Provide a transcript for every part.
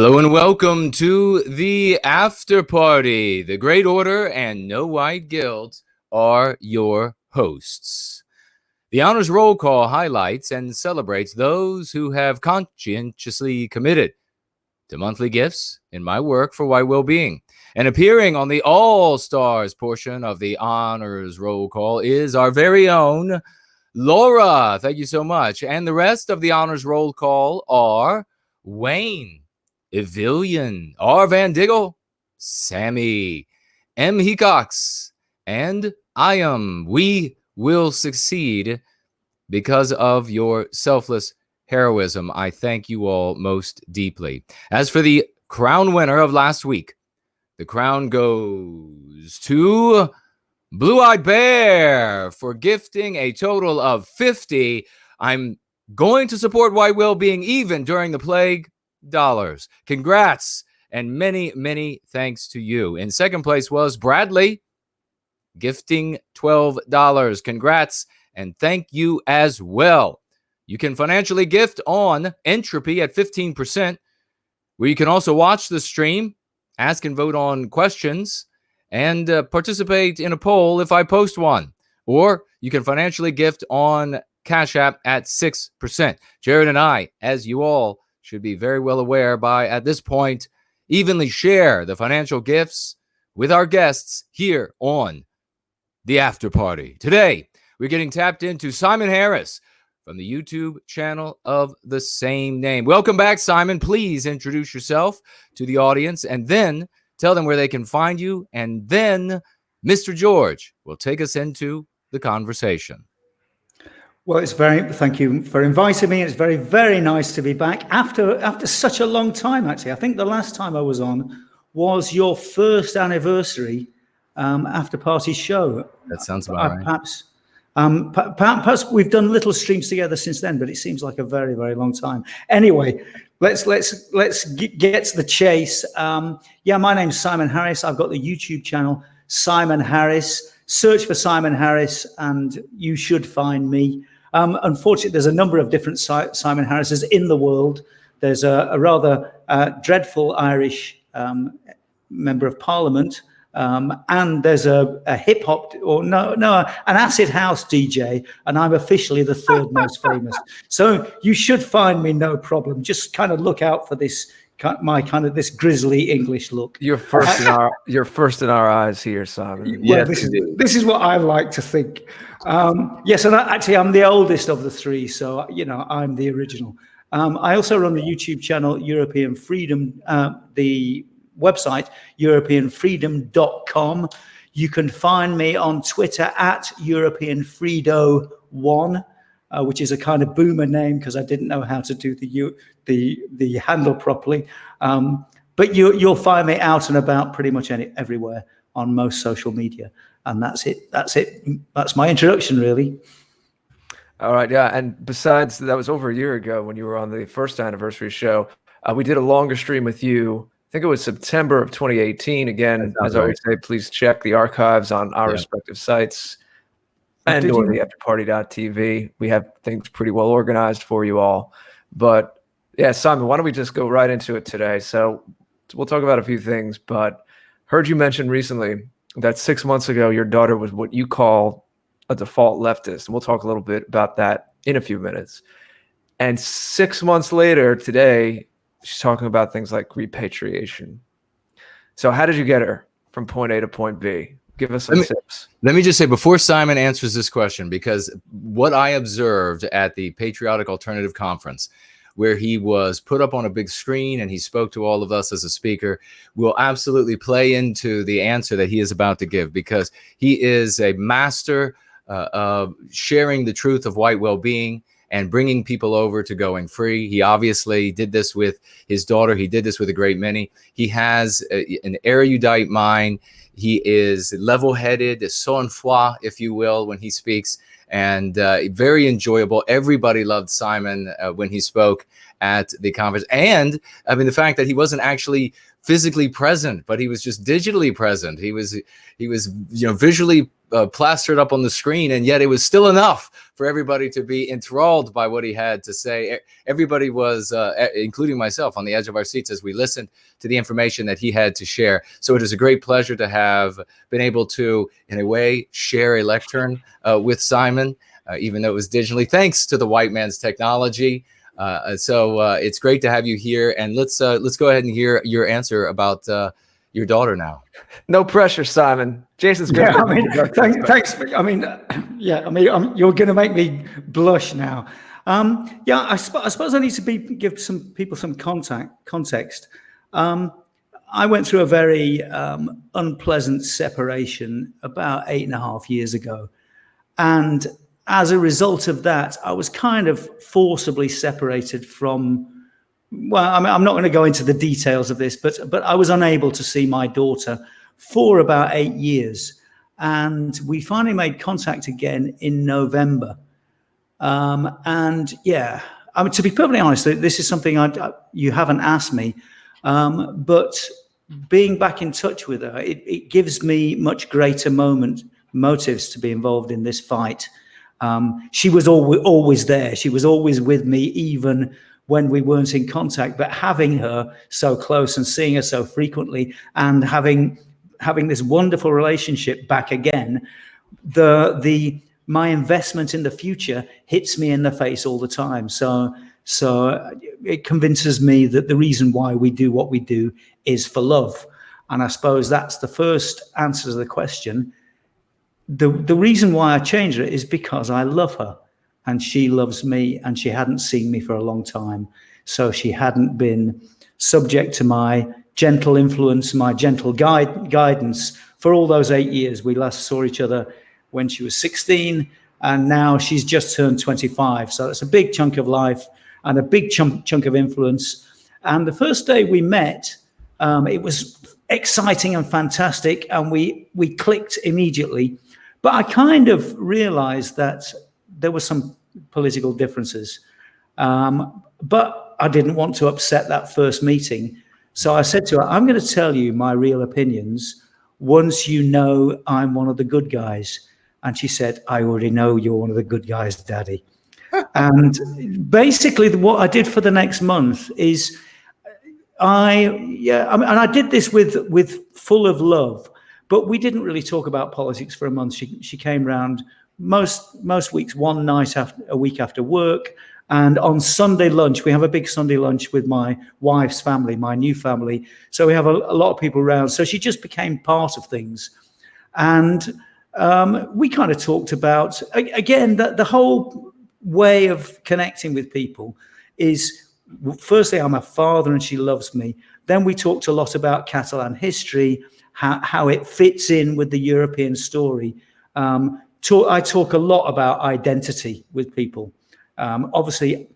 Hello and welcome to the after party. The Great Order and No White Guild are your hosts. The Honors Roll Call highlights and celebrates those who have conscientiously committed to monthly gifts in my work for White Wellbeing. And appearing on the All-Stars portion of the Honors Roll Call is our very own Laura. Thank you so much. And the rest of the Honors Roll Call are Wayne, Evillian, R. Van Diggle, Sammy, M. Hecox, and I am. We will succeed because of your selfless heroism. I thank you all most deeply. As for the crown winner of last week, the crown goes to Blue-Eyed Bear for gifting a total of 50. I'm going to support White Wellbeing even during the plague. Dollars. Congrats and many, many thanks to you. In second place was Bradley, gifting $12. Congrats and thank you as well. You can financially gift on Entropy at 15%, where you can also watch the stream, ask and vote on questions, and participate in a poll if I post one. Or you can financially gift on Cash App at 6%. Jared and I, as you all should be very well aware by at this point, evenly share the financial gifts with our guests here on the after party. Today, we're getting tapped into Simon Harris from the YouTube channel of the same name. Welcome back, Simon. Please introduce yourself to the audience and then tell them where they can find you. And then Mr. George will take us into the conversation. Well, thank you for inviting me. It's very, very nice to be back after such a long time, actually. I think the last time I was on was your first anniversary after party show. That sounds about right. Perhaps we've done little streams together since then, but it seems like a very, very long time. Anyway, let's get to the chase. My name's Simon Harris. I've got the YouTube channel, Simon Harris. Search for Simon Harris and you should find me. Unfortunately, there's a number of different Simon Harrises in the world. There's a rather dreadful Irish member of Parliament, and there's a hip hop an acid house DJ, and I'm officially the third most famous. So you should find me, no problem. Just kind of look out for this this grisly English look. You're first in our eyes here, Simon. Well, this is what I like to think. Yes, and actually I'm the oldest of the three, so I'm the original. I also run the YouTube channel European Freedom, the website europeanfreedom.com. You can find me on Twitter at EuropeanFredo1. Which is a kind of boomer name because I didn't know how to do the handle properly. But you'll find me out and about pretty much everywhere on most social media. And that's it. That's my introduction, really. All right. Yeah. And besides, that was over a year ago when you were on the first anniversary show. We did a longer stream with you. I think it was September of 2018. Again, as I always say, please check the archives on our respective sites. And or the afterparty.tv. We have things pretty well organized for you all. But yeah, Simon, why don't we just go right into it today? So we'll talk about a few things, but heard you mention recently that 6 months ago, your daughter was what you call a default leftist. And we'll talk a little bit about that in a few minutes. And 6 months later today, she's talking about things like repatriation. So how did you get her from point A to point B? Give us some tips. Let me just say, before Simon answers this question, because what I observed at the Patriotic Alternative Conference, where he was put up on a big screen and he spoke to all of us as a speaker, will absolutely play into the answer that he is about to give, because he is a master of sharing the truth of white well-being and bringing people over to going free. He obviously did this with his daughter. He did this with a great many. He has an erudite mind. He is level-headed, sang-froid, if you will, when he speaks, and very enjoyable. Everybody loved Simon when he spoke at the conference. And I mean, the fact that he wasn't actually physically present, but he was just digitally present. He was visually plastered up on the screen, and yet it was still enough for everybody to be enthralled by what he had to say. Everybody was, including myself, on the edge of our seats as we listened to the information that he had to share. So it is a great pleasure to have been able to, in a way, share a lectern with Simon, even though it was digitally, thanks to the white man's technology. So it's great to have you here, and let's go ahead and hear your answer about your daughter now. No pressure, Simon. Jason's good. Yeah, thanks. You're going to make me blush now. I suppose I need to give some people some context. I went through a very unpleasant separation about 8.5 years ago, and as a result of that, I was kind of forcibly separated from. Well, I'm not going to go into the details of this, but I was unable to see my daughter for about 8 years, and we finally made contact again in November. To be perfectly honest, this is something you haven't asked me, but being back in touch with her, it gives me much greater motives to be involved in this fight. She was always there. She was always with me, even when we weren't in contact. But having her so close and seeing her so frequently and having this wonderful relationship back again, my investment in the future hits me in the face all the time. So it convinces me that the reason why we do what we do is for love. And I suppose that's the first answer to the question. The reason why I changed it is because I love her, and she loves me, and she hadn't seen me for a long time. So she hadn't been subject to my gentle influence, my gentle guidance for all those 8 years. We last saw each other when she was 16, and now she's just turned 25. So that's a big chunk of life and a big chunk of influence. And the first day we met, it was exciting and fantastic, and we clicked immediately. But I kind of realized that there were some political differences, but I didn't want to upset that first meeting. So I said to her, I'm going to tell you my real opinions once you know I'm one of the good guys. And she said, I already know you're one of the good guys, Daddy. And basically what I did for the next month is I did this with full of love, but we didn't really talk about politics for a month. She came round most weeks, one night a week after work. And on Sunday lunch, we have a big Sunday lunch with my wife's family, my new family. So we have a lot of people around. So she just became part of things. And we kind of talked about, again, the whole way of connecting with people is, firstly, I'm a father and she loves me. Then we talked a lot about Catalan history, how it fits in with the European story. I talk a lot about identity with people. Obviously,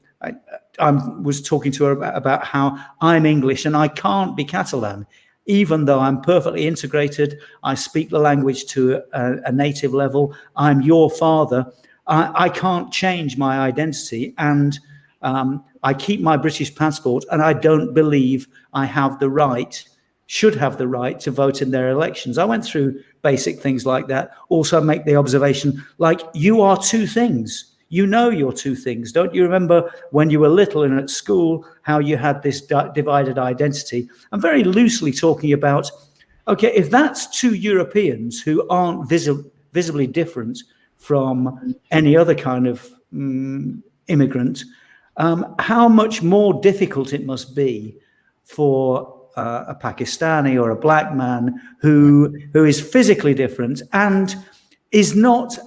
I was talking to her about how I'm English and I can't be Catalan, even though I'm perfectly integrated. I speak the language to a native level. I'm your father. I can't change my identity, and I keep my British passport, and I don't believe I should have the right to vote in their elections. I went through basic things like that. Also make the observation, like, you are two things. You know you're two things. Don't you remember when you were little and at school, how you had this divided identity? I'm very loosely talking about, okay, if that's two Europeans who aren't visibly different from any other kind of immigrant, how much more difficult it must be for a Pakistani or a black man who is physically different and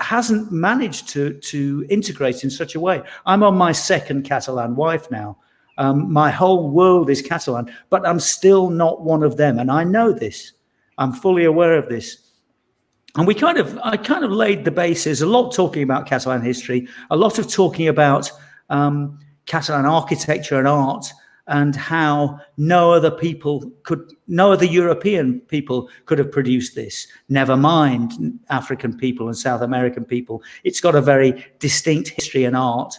hasn't managed to integrate in such a way. I'm on my second Catalan wife now. My whole world is Catalan, but I'm still not one of them, and I know this. I'm fully aware of this. And I kind of laid the basis, a lot talking about Catalan history, a lot of talking about Catalan architecture and art, and how no other European people could have produced this, never mind African people and South American people. It's got a very distinct history and art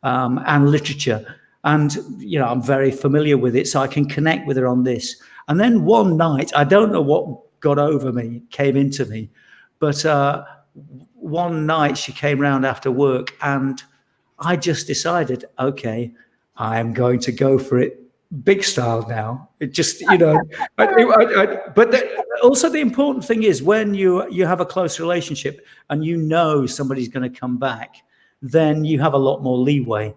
and literature. And, I'm very familiar with it, so I can connect with her on this. And then one night, I don't know what got over me, came into me, but one night she came round after work, and I just decided, okay, I'm going to go for it big style now. It just, but also the important thing is when you have a close relationship and you know somebody's going to come back, then you have a lot more leeway.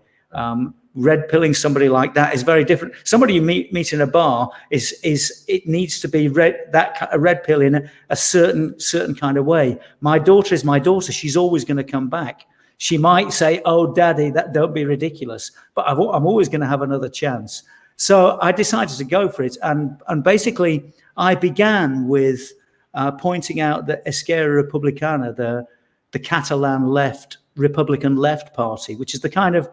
Red pilling somebody like that is very different. Somebody you meet in a bar is it needs to be a red pill in a certain kind of way. My daughter is my daughter. She's always going to come back. She might say, "Oh, Daddy, that don't be ridiculous," but I'm always going to have another chance. So I decided to go for it, and basically I began with pointing out that Esquerra Republicana, the Catalan Republican left party, which is the kind of,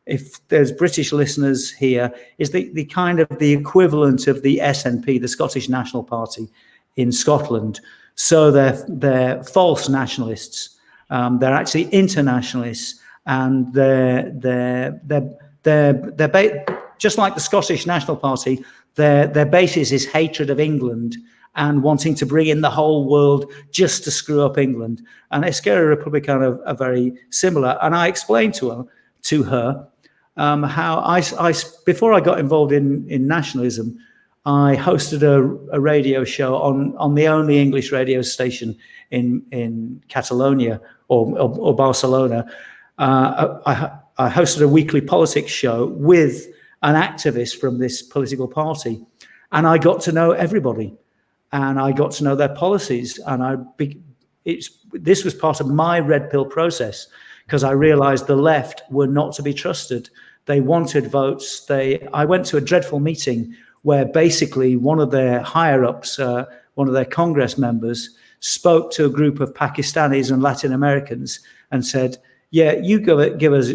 if there's British listeners here, is the kind of the equivalent of the SNP, the Scottish National Party in Scotland. So they're false nationalists. They're actually internationalists, and they're just like the Scottish National Party. Their basis is hatred of England and wanting to bring in the whole world just to screw up England. And Esquerra Republicana are very similar. And I explained to her how I before I got involved in nationalism, I hosted a radio show on the only English radio station in Catalonia or Barcelona. I hosted a weekly politics show with an activist from this political party, and I got to know everybody, and I got to know their policies, and this was part of my red pill process, because I realized the left were not to be trusted. They wanted votes. I went to a dreadful meeting where basically one of their higher ups, one of their Congress members, spoke to a group of Pakistanis and Latin Americans and said, "Yeah, you give us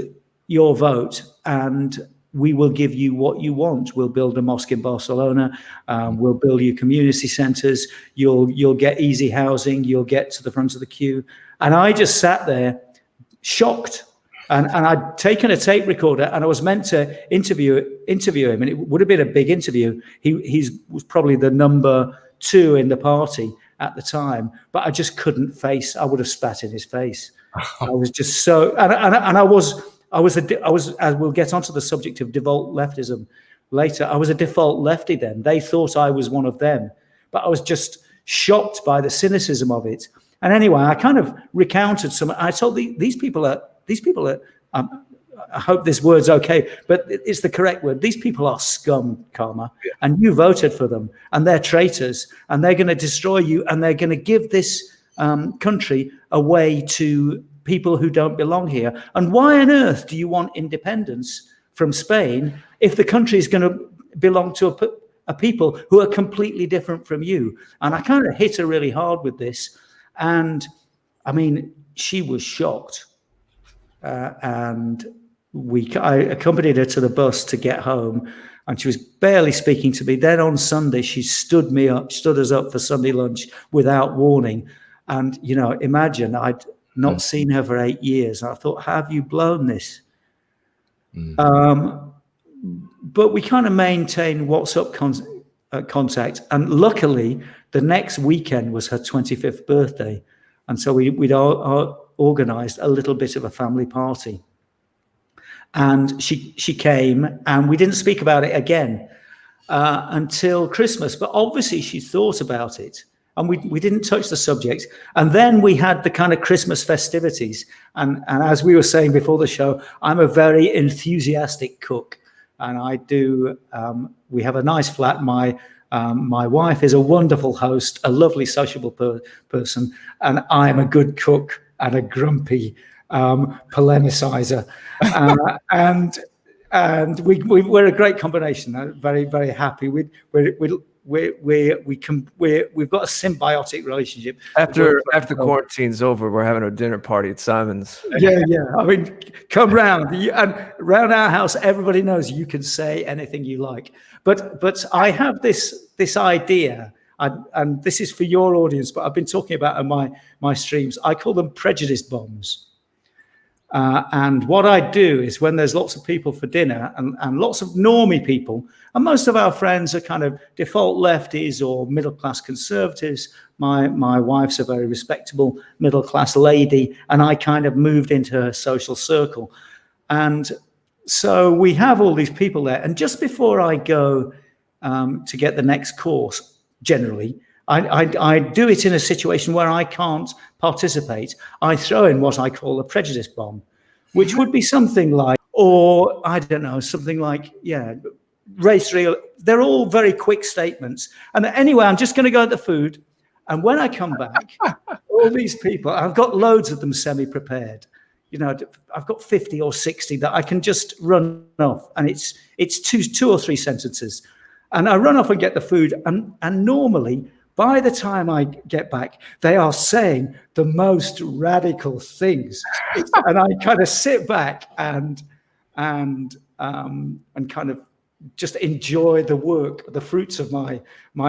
your vote, and we will give you what you want. We'll build a mosque in Barcelona. We'll build you community centers. You'll get easy housing. You'll get to the front of the queue." And I just sat there shocked. And I'd taken a tape recorder, and I was meant to interview him, and it would have been a big interview. He was probably the number 2 in the party at the time, but I just couldn't face. I would have spat in his face. I was just so, and I was, as we'll get onto the subject of default leftism later, I was a default lefty then. They thought I was one of them, but I was just shocked by the cynicism of it. And anyway, I kind of recounted some. I told these people are. I hope this word's okay, but it's the correct word. These people are scum, Karma, and you voted for them, and they're traitors, and they're going to destroy you, and they're going to give this country away to people who don't belong here. And why on earth do you want independence from Spain if the country is going to belong to a people who are completely different from you? And I kind of hit her really hard with this. And I mean, she was shocked. And I accompanied her to the bus to get home, and she was barely speaking to me. Then on Sunday, she stood us up for Sunday lunch without warning. And, imagine I'd not seen her for 8 years. And I thought, have you blown this? But we kind of maintained WhatsApp contact. And luckily, the next weekend was her 25th birthday. And so we'd all organized a little bit of a family party, and she came, and we didn't speak about it again until Christmas, but obviously she thought about it, and we didn't touch the subject. And then we had the kind of Christmas festivities, and as we were saying before the show, I'm a very enthusiastic cook, and I do we have a nice flat. My wife is a wonderful host, a lovely sociable person, and I'm a good cook and a grumpy polemicizer, and we're a great combination. I'm very, very happy. We've got a symbiotic relationship. After the quarantine's over, we're having a dinner party at Simon's. Yeah. I mean, come round, and round our house, everybody knows you can say anything you like. But I have this idea. And this is for your audience, but I've been talking about on my streams. I call them prejudice bombs. And what I do is when there's lots of people for dinner and lots of normie people, and most of our friends are kind of default lefties or middle-class conservatives. My wife's a very respectable middle-class lady, and I kind of moved into her social circle. And so we have all these people there. And just before I go to get the next course, generally, I do it in a situation where I can't participate. I throw in what I call a prejudice bomb, which would be something like, or I don't know, something like, race real. They're all very quick statements. And anyway, I'm just going to go at the food. And when I come back, all these people, I've got loads of them semi-prepared. I've got 50 or 60 that I can just run off. And it's two or three sentences. And I run off and get the food. And normally, by the time I get back, they are saying the most radical things, and I kind of sit back and kind of just enjoy the work, the fruits of my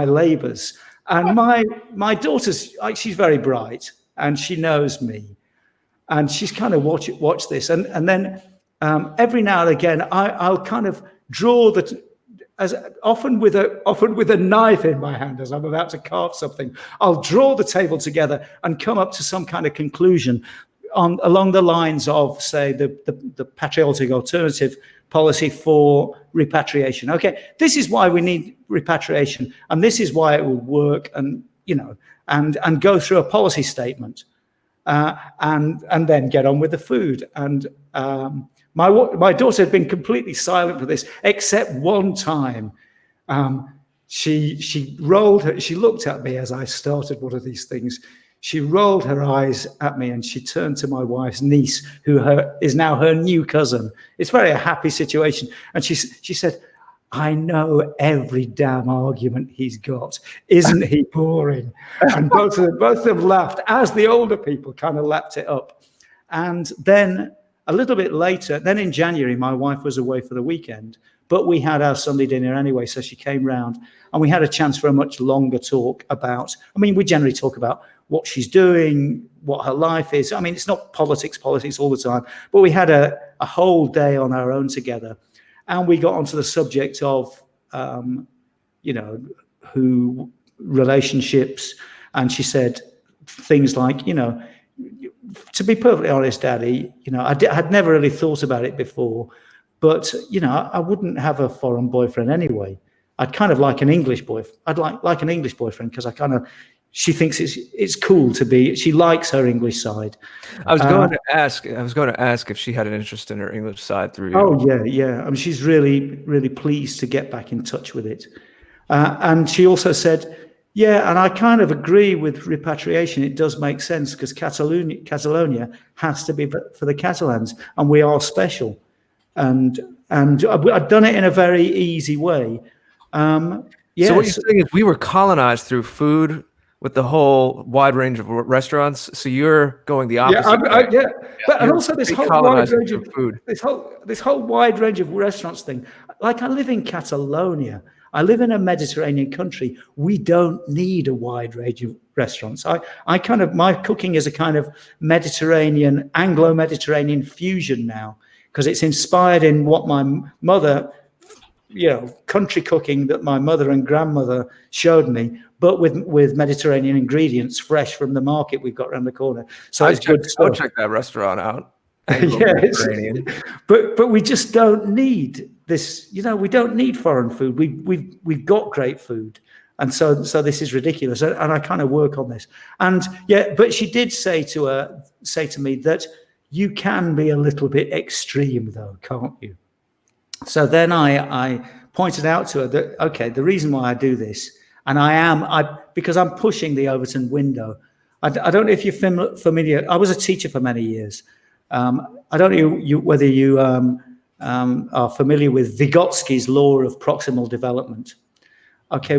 labors. And my daughter's, she's very bright, and she knows me, and she's kind of watch this, and then every now and again I'll kind of draw as often with a knife in my hand as I'm about to carve something. I'll draw the table together and come up to some kind of conclusion along the lines of, say, the patriotic alternative policy for repatriation. Okay, this is why we need repatriation, and this is why it would work, and and go through a policy statement, and then get on with the food. And my daughter had been completely silent for this, except one time. She looked at me as I started one of these things. She rolled her eyes at me and she turned to my wife's niece, who is now her new cousin. It's very a happy situation. And she said, "I know every damn argument he's got. Isn't he boring?" And both of them laughed as the older people kind of lapped it up. And then a little bit later, then in January, my wife was away for the weekend, but we had our Sunday dinner anyway. So she came round and we had a chance for a much longer talk about, we generally talk about what she's doing, what her life is. it's not politics all the time, but we had a whole day on our own together. And we got onto the subject of, who relationships. And she said things like, to be perfectly honest, Daddy, I had never really thought about it before, but, I wouldn't have a foreign boyfriend anyway. I'd kind of like an English boyfriend. I'd like an English boyfriend because she thinks it's cool to be, she likes her English side. I was going to ask if she had an interest in her English side through you. Oh, yeah. she's really, really pleased to get back in touch with it. And she also said, yeah, and I kind of agree with repatriation. It does make sense because Catalonia has to be for the Catalans, and we are special. And I've done it in a very easy way. So what you're saying is we were colonized through food with the whole wide range of restaurants. So you're going the opposite. And also this whole wide range of food. This whole wide range of restaurants thing. Like I live in Catalonia. I live in a Mediterranean country. We don't need a wide range of restaurants. My cooking is a kind of Mediterranean, Anglo-Mediterranean fusion now, because it's inspired in what my mother, country cooking that my mother and grandmother showed me, but with Mediterranean ingredients, fresh from the market we've got around the corner. So it's good stuff. I'll check that restaurant out. But we just don't need this. We don't need foreign food. We've got great food, and so this is ridiculous. And I kind of work on this. And but she did say to me that you can be a little bit extreme, though, can't you? So then I pointed out to her that, okay, the reason why I do this, and because I'm pushing the Overton window. I don't know if you're familiar. I was a teacher for many years. I don't know whether you are familiar with Vygotsky's law of proximal development. Okay,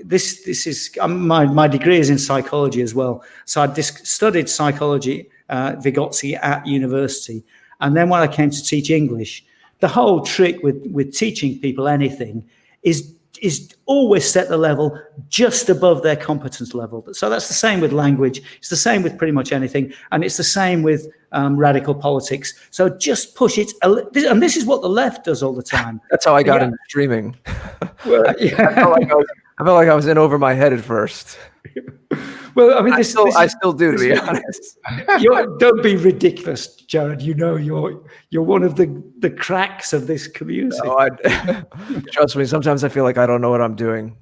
this is my degree is in psychology as well. So I studied psychology, Vygotsky at university, and then when I came to teach English, the whole trick with teaching people anything is is always set the level just above their competence level. So that's the same with language. It's the same with pretty much anything. And it's the same with radical politics. So just push it. And this is what the left does all the time. That's how I got into streaming. Well, yeah. I felt like I was in over my head at first. Well, I mean, I still do, to be honest. Don't be ridiculous, Jared. You know, you're one of the cracks of this community. No, trust me. Sometimes I feel like I don't know what I'm doing.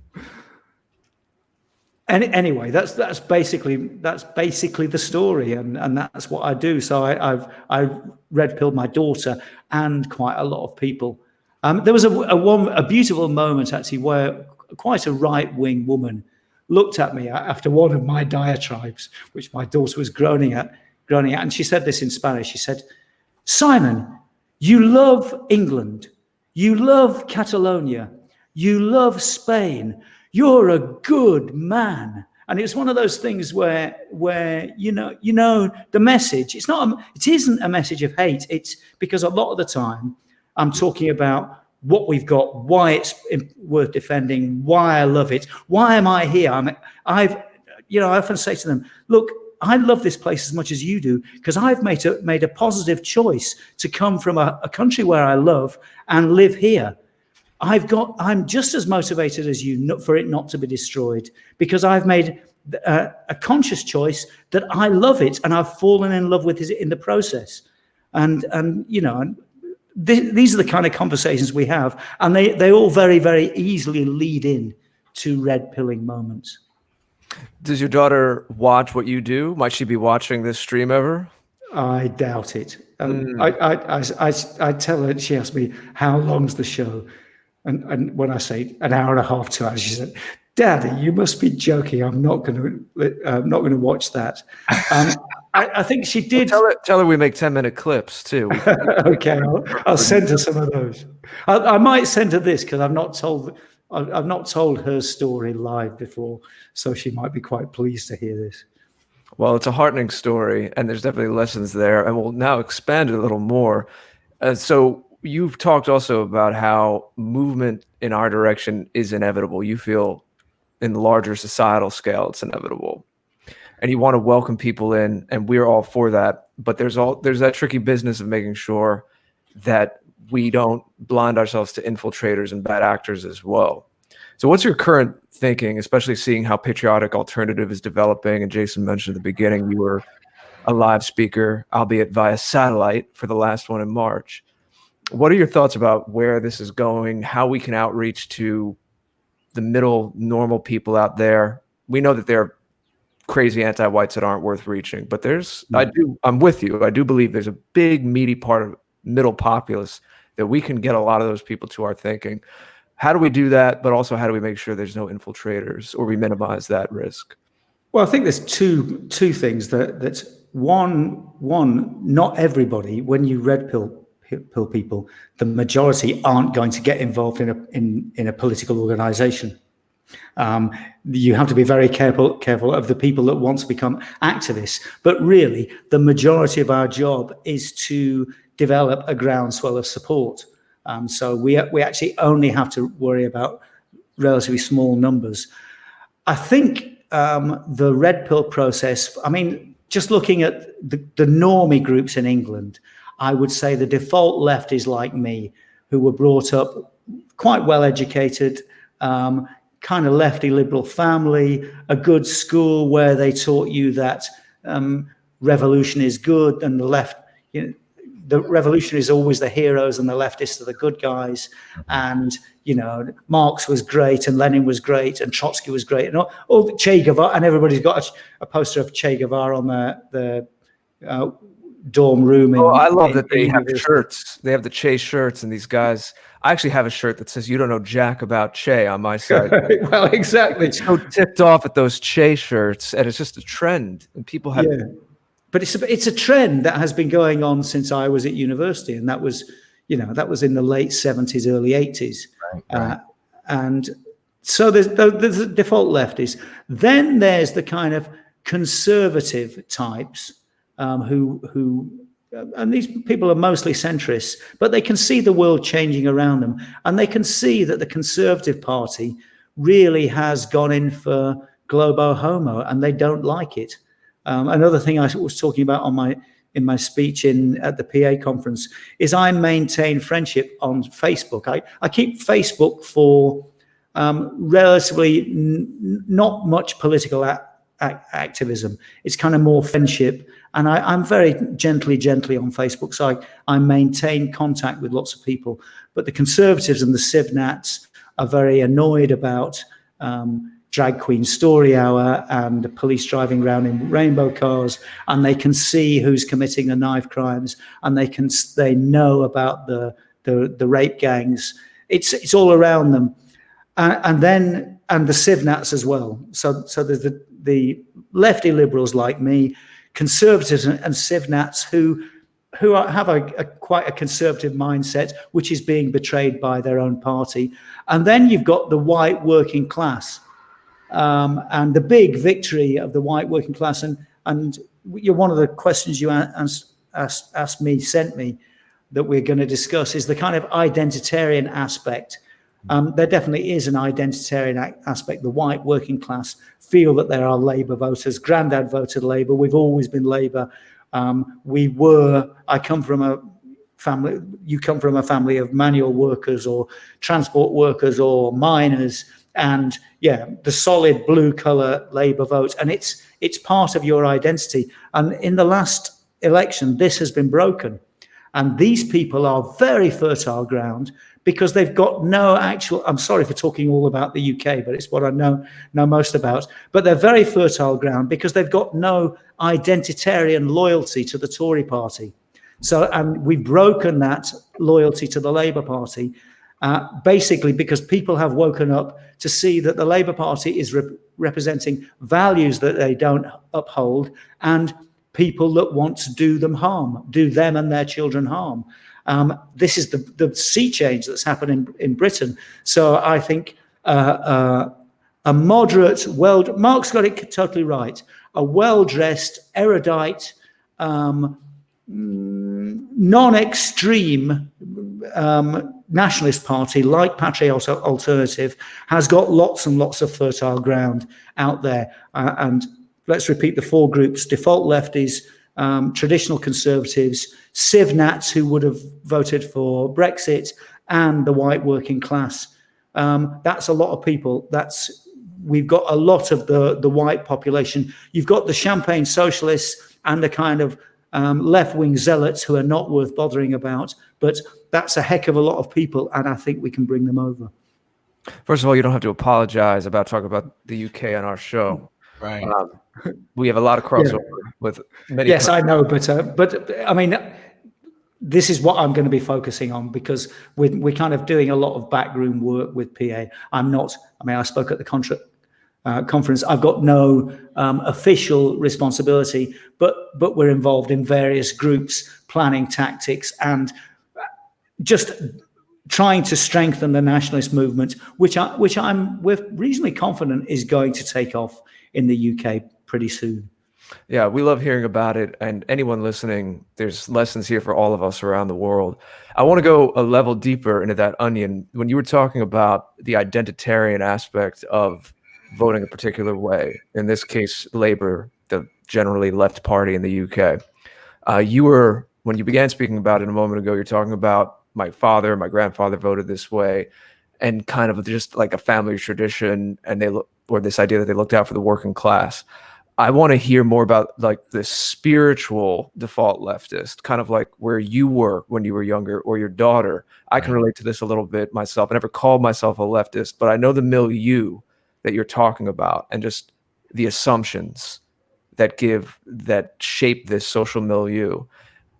And anyway, that's basically the story, and that's what I do. So I red pilled my daughter and quite a lot of people. There was a beautiful moment actually where quite a right wing woman looked at me after one of my diatribes, which my daughter was groaning at, and she said this in Spanish. She said, "Simon, you love England, you love Catalonia, you love Spain. You're a good man." And it was one of those things where you know the message. It isn't a message of hate. It's because a lot of the time I'm talking about what we've got, why it's worth defending, why I love it, why am I here? I often say to them, look, I love this place as much as you do because I've made a positive choice to come from a country where I love and live here. I'm just as motivated as you for it not to be destroyed because I've made a conscious choice that I love it and I've fallen in love with it in the process. And these are the kind of conversations we have, and they all very, very easily lead in to red pilling moments. Does your daughter watch what you do? Might she be watching this stream ever? I doubt it. I tell her, she asks me, how long's the show? And when I say an hour and a half, 2 hours, she said, "Daddy, you must be joking. I'm not going to watch that." I think she did. Tell her we make 10-minute clips too. Okay, I'll send her some of those. I might send her this because I've not told her story live before, so she might be quite pleased to hear this. Well, it's a heartening story, and there's definitely lessons there, and we'll now expand it a little more. So you've talked also about how movement in our direction is inevitable. You feel in the larger societal scale it's inevitable. And you want to welcome people in, and we're all for that. But there's that tricky business of making sure that we don't blind ourselves to infiltrators and bad actors as well. So what's your current thinking, especially seeing how Patriotic Alternative is developing? And Jason mentioned at the beginning you were a live speaker, albeit via satellite, for the last one in March. What are your thoughts about where this is going, how we can outreach to the middle normal people out there? We know that there are crazy anti-whites that aren't worth reaching, but I'm with you. I do believe there's a big meaty part of middle populace that we can get a lot of those people to our thinking. How do we do that? But also, how do we make sure there's no infiltrators or we minimize that risk? Well, I think there's two things. That's one, not everybody, when you red pill people, the majority aren't going to get involved in a political organization. You have to be very careful of the people that want to become activists. But really, the majority of our job is to develop a groundswell of support. So we actually only have to worry about relatively small numbers. I think the red pill process, I mean, just looking at the normie groups in England, I would say the default left is like me, who were brought up quite well educated, kind of lefty liberal family, a good school where they taught you that revolution is good and the left, the revolution is always the heroes and the leftists are the good guys. And, Marx was great and Lenin was great and Trotsky was great and all Che Guevara, and everybody's got a poster of Che Guevara on the dorm room. I love that they have shirts. They have the Che shirts, and these guys. I actually have a shirt that says "You don't know jack about Che" on my side. Well, exactly. It's so tipped off at those Che shirts, and it's just a trend, and people have. Yeah. But it's a trend that has been going on since I was at university, and that was in the late 70s, early 80s. Right. And so there's the default lefties. Then there's the kind of conservative types who and these people are mostly centrists, but they can see the world changing around them, and they can see that the Conservative Party really has gone in for globo homo, and they don't like it. Another thing I was talking about in my speech at the PA conference is I maintain friendship on Facebook. I keep Facebook for relatively not much political activism. It's kind of more friendship. And I'm very gently on Facebook. So I maintain contact with lots of people. But the Conservatives and the Civ Nats are very annoyed about drag queen story hour and the police driving around in rainbow cars, and they can see who's committing the knife crimes, and they know about the rape gangs. It's all around them. And the Civ Nats as well. So there's the lefty liberals like me, Conservatives and Civ Nats who have quite a conservative mindset, which is being betrayed by their own party. And then you've got the white working class, and the big victory of the white working class. And you're one of the questions you sent me that we're going to discuss is the kind of identitarian aspect. There definitely is an identitarian aspect. The white working class feel that there are Labour voters. Grandad voted Labour. We've always been Labour. I come from a family. You come from a family of manual workers or transport workers or miners, and the solid blue colour Labour vote, and it's part of your identity. And in the last election, this has been broken, and these people are very fertile ground because they've got no actual. I'm sorry for talking all about the UK, but it's what I know most about. But they're very fertile ground because they've got no identitarian loyalty to the Tory party. So, and we've broken that loyalty to the Labour Party, basically because people have woken up to see that the Labour Party is representing values that they don't uphold and people that want to do them and their children harm. This is the sea change that's happened in Britain. So I think a moderate, Mark's got it totally right, a well-dressed, erudite, non-extreme nationalist party like Patriot Alternative has got lots and lots of fertile ground out there. And let's repeat the four groups: default lefties, traditional Conservatives, Civ Nats who would have voted for Brexit, and the white working class. That's a lot of people. We've got a lot of the white population. You've got the champagne socialists and the kind of left-wing zealots who are not worth bothering about, but that's a heck of a lot of people, and I think we can bring them over. First of all, you don't have to apologize about talking about the UK on our show. Right. We have a lot of crossover with many. Yes, I know, but I mean, this is what I'm going to be focusing on because we're kind of doing a lot of backroom work with PA. I spoke at the conference. I've got no official responsibility, but we're involved in various groups, planning tactics, and just trying to strengthen the nationalist movement, which we're reasonably confident is going to take off in the UK pretty soon. Yeah, we love hearing about it. And anyone listening, there's lessons here for all of us around the world. I want to go a level deeper into that onion. When you were talking about the identitarian aspect of voting a particular way, in this case, Labour, the generally left party in the UK, when you began speaking about it a moment ago, you're talking about my grandfather voted this way, and kind of just like a family tradition, and this idea that they looked out for the working class. I want to hear more about like the spiritual default leftist, kind of like where you were when you were younger, or your daughter. I can relate to this a little bit myself. I never called myself a leftist, but I know the milieu that you're talking about and just the assumptions that shape this social milieu.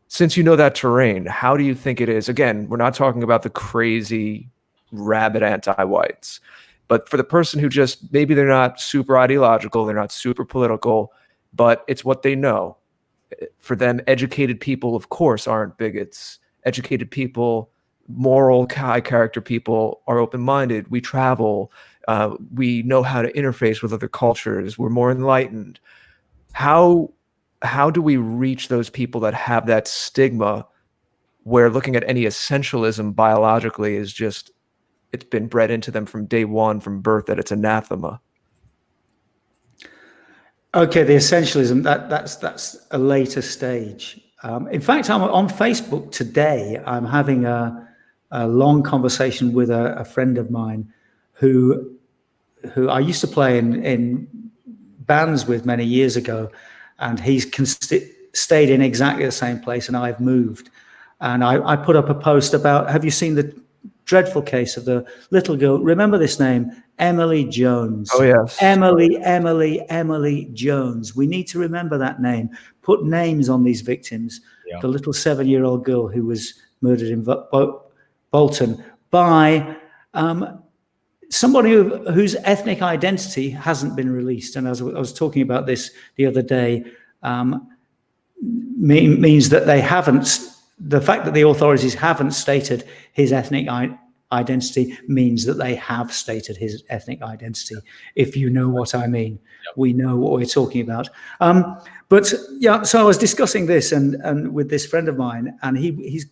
Since you know that terrain, how do you think it is? Again, we're not talking about the crazy, rabid anti-whites, but for the person who just, maybe they're not super ideological, they're not super political, but it's what they know. For them, educated people, of course, aren't bigots. Educated people, moral, high character people are open-minded. We travel. We know how to interface with other cultures. We're more enlightened. How how do we reach those people that have that stigma where looking at any essentialism biologically is just, it's been bred into them from day one, from birth, that it's anathema? Okay, the essentialism, that's a later stage. In fact, I'm on Facebook today. I'm having a long conversation with a friend of mine who I used to play in bands with many years ago, and he's stayed in exactly the same place, and I've moved. And I put up a post about, have you seen the dreadful case of the little girl? Remember this name? Emily Jones. Oh, yes. Emily Jones. We need to remember that name. Put names on these victims. Yeah. The little 7-year-old girl who was murdered in Bolton by somebody whose ethnic identity hasn't been released. And as I was talking about this the other day, means that they haven't, the fact that the authorities haven't stated his ethnic identity means that they have stated his ethnic identity, if you know what I mean. Yep. We know what we're talking about. But yeah, so I was discussing this and with this friend of mine, and he's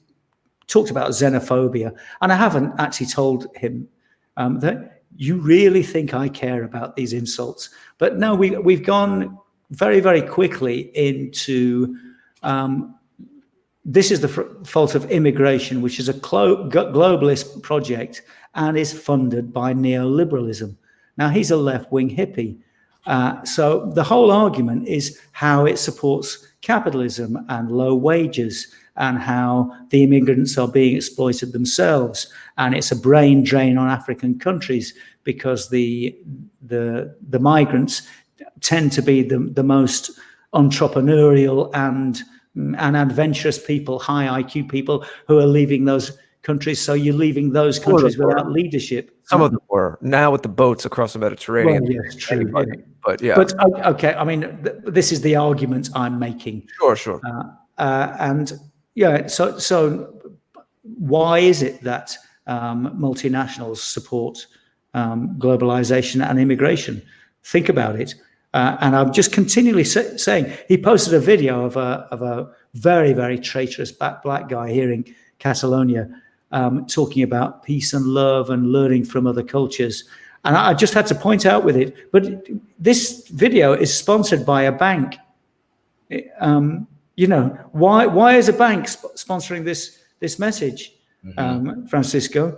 talked about xenophobia, and I haven't actually told him that you really think I care about these insults. But no, we've gone very, very quickly into this is the fault of immigration, which is a globalist project and is funded by neoliberalism. Now, he's a left-wing hippie. So the whole argument is how it supports capitalism and low wages and how the immigrants are being exploited themselves. And it's a brain drain on African countries because the migrants tend to be the most entrepreneurial and adventurous people, high IQ people who are leaving those countries. So you're leaving those countries without leadership. Some of them were. Now with the boats across the Mediterranean. Well, yes, true. But yeah. But okay, I mean, this is the argument I'm making. Sure. And yeah, so why is it that multinationals support globalization and immigration? Think about it. And I'm just continually saying, he posted a video of a very, very traitorous black guy here in Catalonia talking about peace and love and learning from other cultures. And I just had to point out with it, but this video is sponsored by a bank. You know, why is a bank sponsoring this message, Francisco?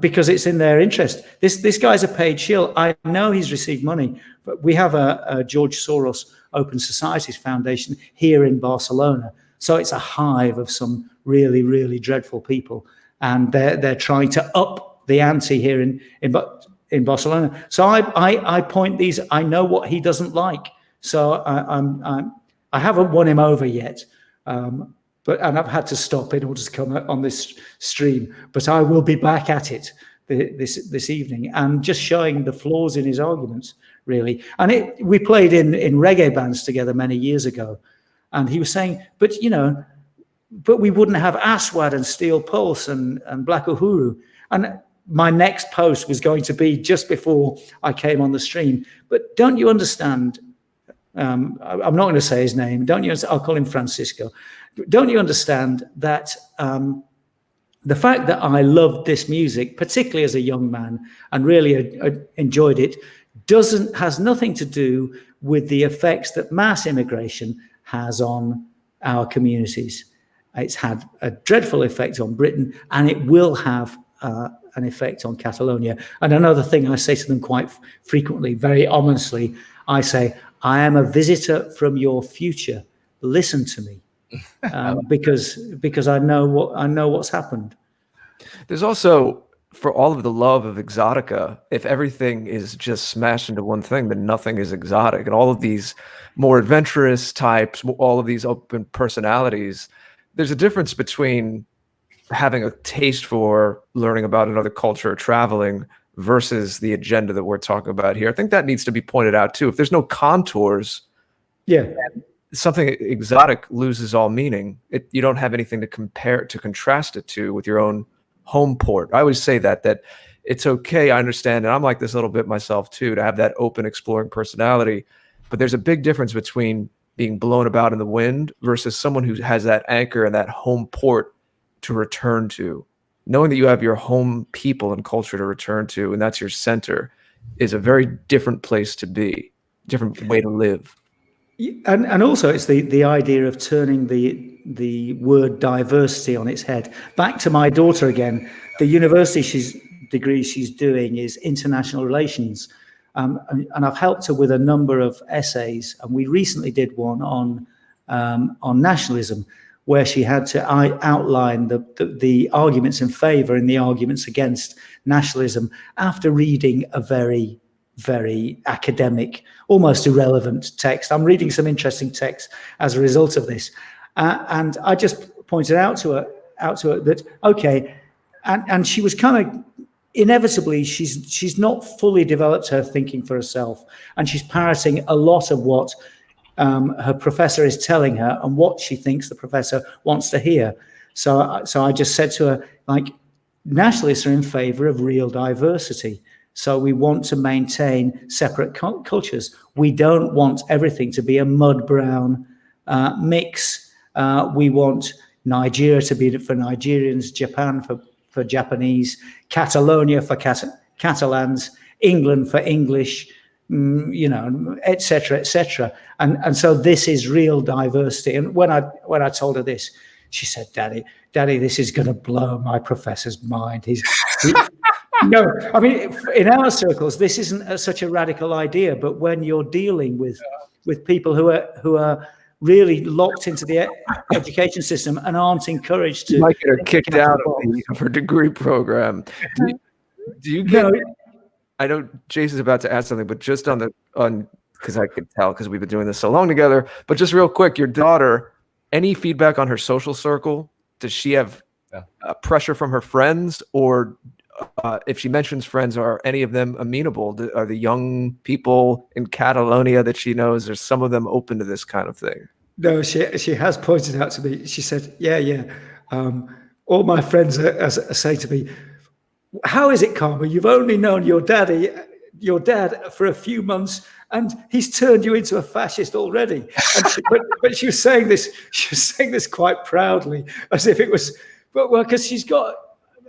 Because it's in their interest. This guy's a paid shill. I know he's received money, but we have a George Soros Open Societies Foundation here in Barcelona. So it's a hive of some really, really dreadful people. And they're trying to up the ante here in Barcelona. So I point these, I know what he doesn't like. So I haven't won him over yet. And I've had to stop in order to come on this stream, but I will be back at it this evening and just showing the flaws in his arguments, really. And we played in reggae bands together many years ago, and he was saying, but we wouldn't have Aswad and Steel Pulse and Black Uhuru. And my next post was going to be just before I came on the stream. But don't you understand? I'm not going to say his name. Don't you? I'll call him Francisco. Don't you understand that the fact that I loved this music, particularly as a young man, and really enjoyed it, has nothing to do with the effects that mass immigration has on our communities. It's had a dreadful effect on Britain, and it will have an effect on Catalonia. And another thing I say to them quite frequently, very ominously, I say, I am a visitor from your future. Listen to me. Because I know what's happened. There's also, for all of the love of exotica, if everything is just smashed into one thing, then nothing is exotic. And all of these more adventurous types, all of these open personalities, there's a difference between having a taste for learning about another culture or traveling versus the agenda that we're talking about here. I think that needs to be pointed out too. If there's no contours, something exotic loses all meaning. You don't have anything to contrast it to with your own home port. I always say that it's okay. I understand, and I'm like this a little bit myself too, to have that open, exploring personality. But there's a big difference between being blown about in the wind versus someone who has that anchor and that home port to return to. Knowing that you have your home people and culture to return to, and that's your center, is a very different place to be, different way to live. And also it's the idea of turning the word diversity on its head. Back to my daughter again, the university degree she's doing is international relations. And I've helped her with a number of essays, and we recently did one on nationalism, where she had to outline the arguments in favor and the arguments against nationalism after reading a very, very academic, almost irrelevant text. I'm reading some interesting text as a result of this. And I just pointed out to her that, okay, and she was kind of, inevitably, she's not fully developed her thinking for herself, and she's parroting a lot of what her professor is telling her and what she thinks the professor wants to hear. So I just said to her, like, nationalists are in favor of real diversity. So we want to maintain separate cultures. We don't want everything to be a mud brown mix. We want Nigeria to be for Nigerians, Japan for Japanese, Catalonia for Catalans, England for English, et cetera, et cetera. And so this is real diversity. And when I told her this, she said, Daddy, this is going to blow my professor's mind. No, I mean, in our circles, this isn't such a radical idea. But when you're dealing with people who are really locked into the education system and aren't encouraged to, might get her kicked out of her degree program. Do you get? I know Jason's about to ask something, but just on because I could tell because we've been doing this so long together. But just real quick, your daughter, any feedback on her social circle? Does she have pressure from her friends, or if she mentions friends, are any of them amenable? Are the young people in Catalonia that she knows, are some of them open to this kind of thing? No, she has pointed out to me. She said, yeah. All my friends are saying to me, how is it, Karma? You've only known your dad for a few months, and he's turned you into a fascist already. And but she was saying this. She was saying this quite proudly, as if it was. Well, because she's got.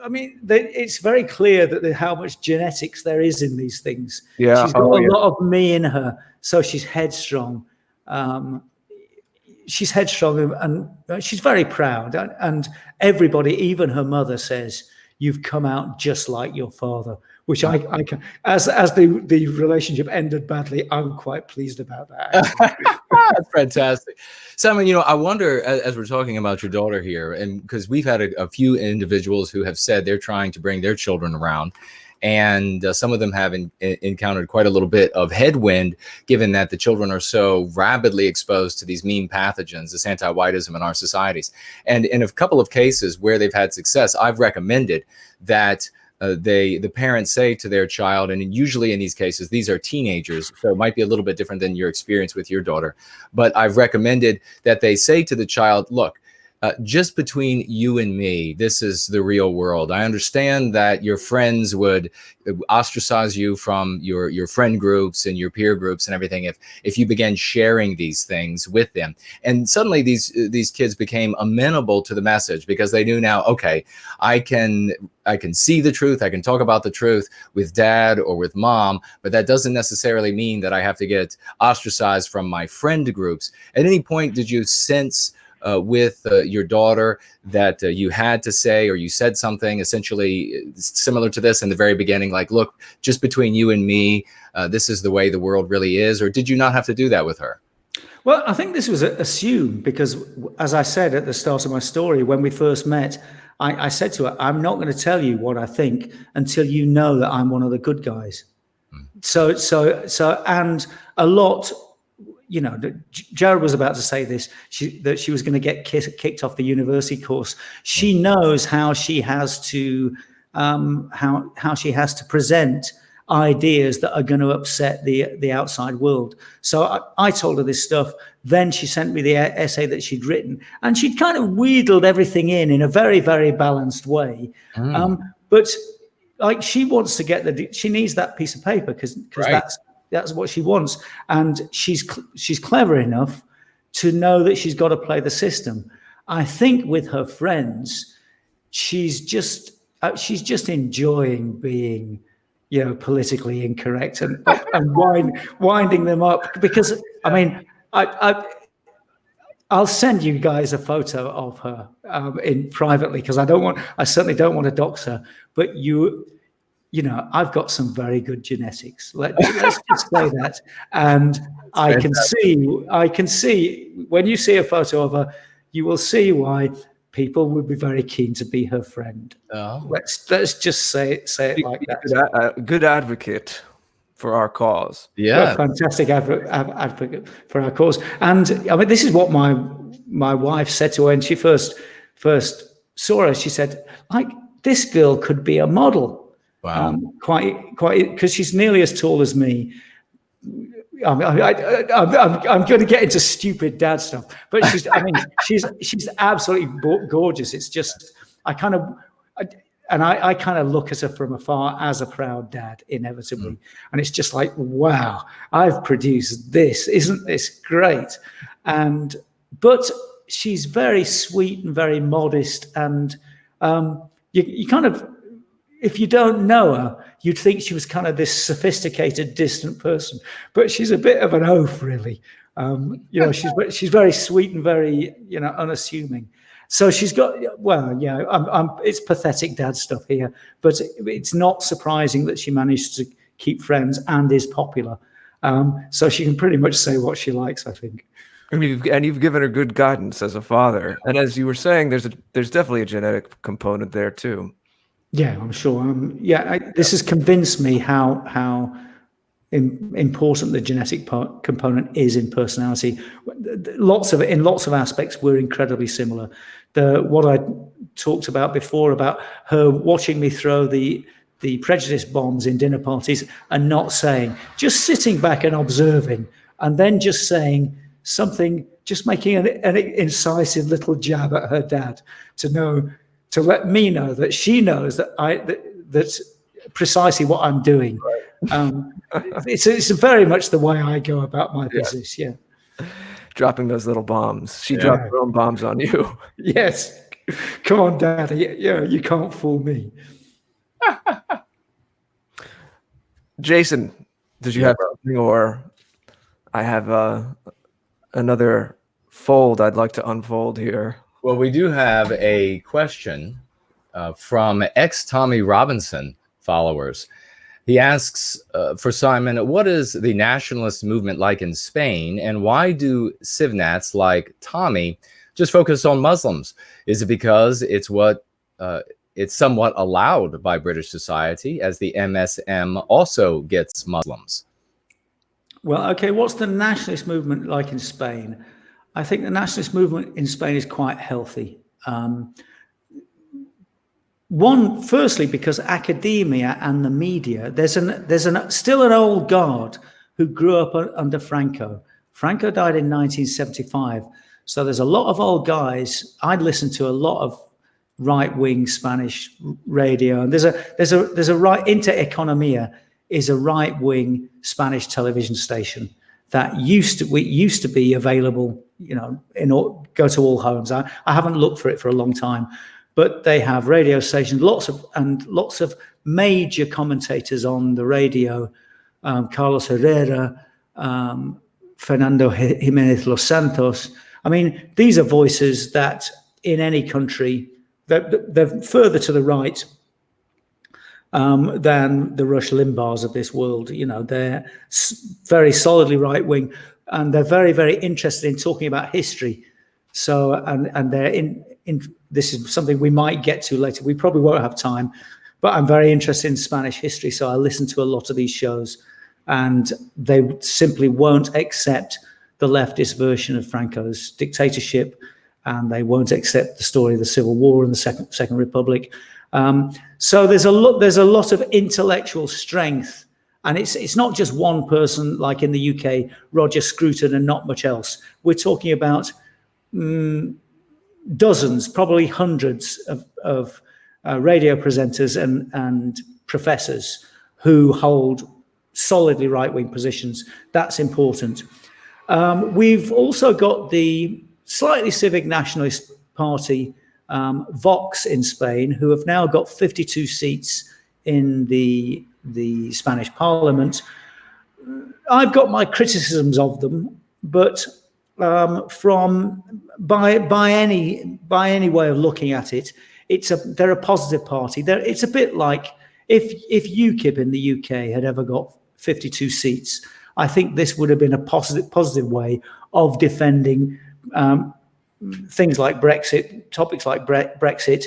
I mean, it's very clear that how much genetics there is in these things. Yeah, she's got a lot of me in her, so she's headstrong. She's headstrong, and she's very proud. And everybody, even her mother, says, "You've come out just like your father," which I can. As the relationship ended badly, I'm quite pleased about that. That's fantastic. Simon, I wonder, as we're talking about your daughter here, and because we've had a few individuals who have said they're trying to bring their children around, and some of them have encountered quite a little bit of headwind, given that the children are so rapidly exposed to these mean pathogens, this anti-whiteism in our societies. And in a couple of cases where they've had success, I've recommended that the parents say to their child, and usually in these cases, these are teenagers, so it might be a little bit different than your experience with your daughter, but I've recommended that they say to the child, look, just between you and me, this is the real world. I understand that your friends would ostracize you from your friend groups and your peer groups and everything if you began sharing these things with them. And suddenly these kids became amenable to the message because they knew now, okay, I can see the truth. I can talk about the truth with dad or with mom, but that doesn't necessarily mean that I have to get ostracized from my friend groups. At any point, did you sense with your daughter that you had to say, or you said something essentially similar to this in the very beginning, like, look, just between you and me, this is the way the world really is? Or did you not have to do that with her? Well, I think this was assumed because, as I said at the start of my story, when we first met, I said to her, I'm not going to tell you what I think until you know that I'm one of the good guys. So, and a lot, Jared was about to say this, that she was going to get kicked off the university course. She knows how she has to how she has to present ideas that are going to upset the outside world. So I told her this stuff. Then she sent me the essay that she'd written, and she'd kind of wheedled everything in a very, very balanced way. But like, she wants to get she needs that piece of paper because right. That's what she wants, and she's clever enough to know that she's got to play the system. I think with her friends, she's just enjoying being, politically incorrect and winding them up. Because I mean, I'll send you guys a photo of her in privately, because I certainly don't want to dox her. But I've got some very good genetics. Let's just say that. And I can see when you see a photo of her, you will see why people would be very keen to be her friend. Oh. Let's just say it like that. A good advocate for our cause. Yeah. A fantastic advocate for our cause. And I mean, this is what my wife said to her when she first saw her. She said, like, this girl could be a model. Wow. Quite, because she's nearly as tall as me. I'm going to get into stupid dad stuff, but she's absolutely gorgeous. It's just, I kind of look at her from afar as a proud dad, inevitably. And it's just like, wow, I've produced this. Isn't this great? But she's very sweet and very modest. And you kind of, if you don't know her, you'd think she was kind of this sophisticated, distant person, but she's a bit of an oaf, really. She's very sweet and very, unassuming. So she's got, it's pathetic dad stuff here, but it's not surprising that she managed to keep friends and is popular. So she can pretty much say what she likes, I think. And you've given her good guidance as a father. And as you were saying, there's definitely a genetic component there too. Yeah, I'm sure. This has convinced me how important the genetic component is in personality. In lots of aspects, we're incredibly similar. What I talked about before about her watching me throw the prejudice bombs in dinner parties and not saying, just sitting back and observing, and then just saying something, just making an incisive little jab at her dad to let me know that she knows that that's precisely what I'm doing. It's very much the way I go about my business. Yeah. Dropping those little bombs. She dropped her own bombs on you. Yes. Come on, Daddy. Yeah, you can't fool me. Jason, did you have something, or I have another fold I'd like to unfold here? Well, we do have a question from ex-Tommy Robinson followers. He asks for Simon, what is the nationalist movement like in Spain, and why do civnats like Tommy just focus on Muslims? Is it because it's somewhat allowed by British society, as the MSM also gets Muslims? Well, okay, what's the nationalist movement like in Spain? I think the nationalist movement in Spain is quite healthy. Firstly, because academia and the media, there's still an old guard who grew up under Franco. Franco died in 1975, so there's a lot of old guys. I'd listen to a lot of right-wing Spanish radio, and there's a right Intereconomía is a right-wing Spanish television station that used to be available, go to all homes. I haven't looked for it for a long time, but they have radio stations, lots of major commentators on the radio, Carlos Herrera, Fernando Jiménez Los Santos. I mean, these are voices that in any country, they're further to the right than the Rush Limbaughs of this world. They're very solidly right-wing, and they're very, very interested in talking about history. So, and they're in this is something we might get to later. We probably won't have time, but I'm very interested in Spanish history, so I listen to a lot of these shows, and they simply won't accept the leftist version of Franco's dictatorship, and they won't accept the story of the Civil War and the Second Republic. So there's a lot of intellectual strength, and it's not just one person like in the UK, Roger Scruton, and not much else. We're talking about dozens, probably hundreds of radio presenters and professors who hold solidly right-wing positions. That's important. We've also got the slightly civic nationalist party, Vox in Spain, who have now got 52 seats in the Spanish parliament. I've got my criticisms of them, but by any way of looking at it, they're a positive party. It's a bit like if UKIP in the UK had ever got 52 seats, I think this would have been a positive way of defending things like Brexit, topics like Brexit.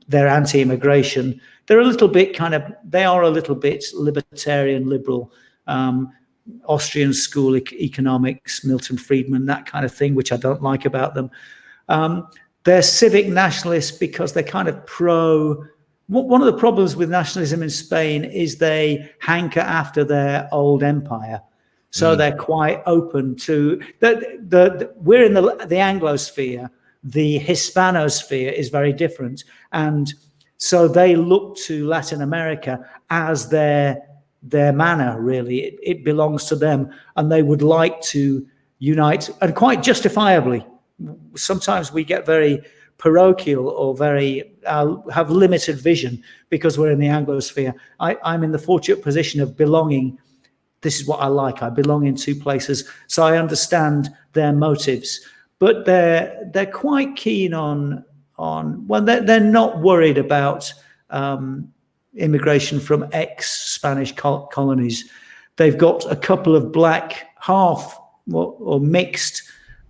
They're anti-immigration. They are a little bit libertarian, liberal, Austrian school economics, Milton Friedman, that kind of thing, which I don't like about them. They're civic nationalists because they're kind of pro. One of the problems with nationalism in Spain is they hanker after their old empire. So they're quite open to we're in the Anglosphere. The Hispanosphere is very different. And so they look to Latin America as their manor, really. It belongs to them. And they would like to unite, and quite justifiably. Sometimes we get very parochial or very have limited vision because we're in the Anglosphere. I'm in the fortunate position of belonging. This is what I like. I belong in two places, so I understand their motives. But they're quite keen on well, they're not worried about immigration from ex-Spanish colonies. They've got a couple of black half or mixed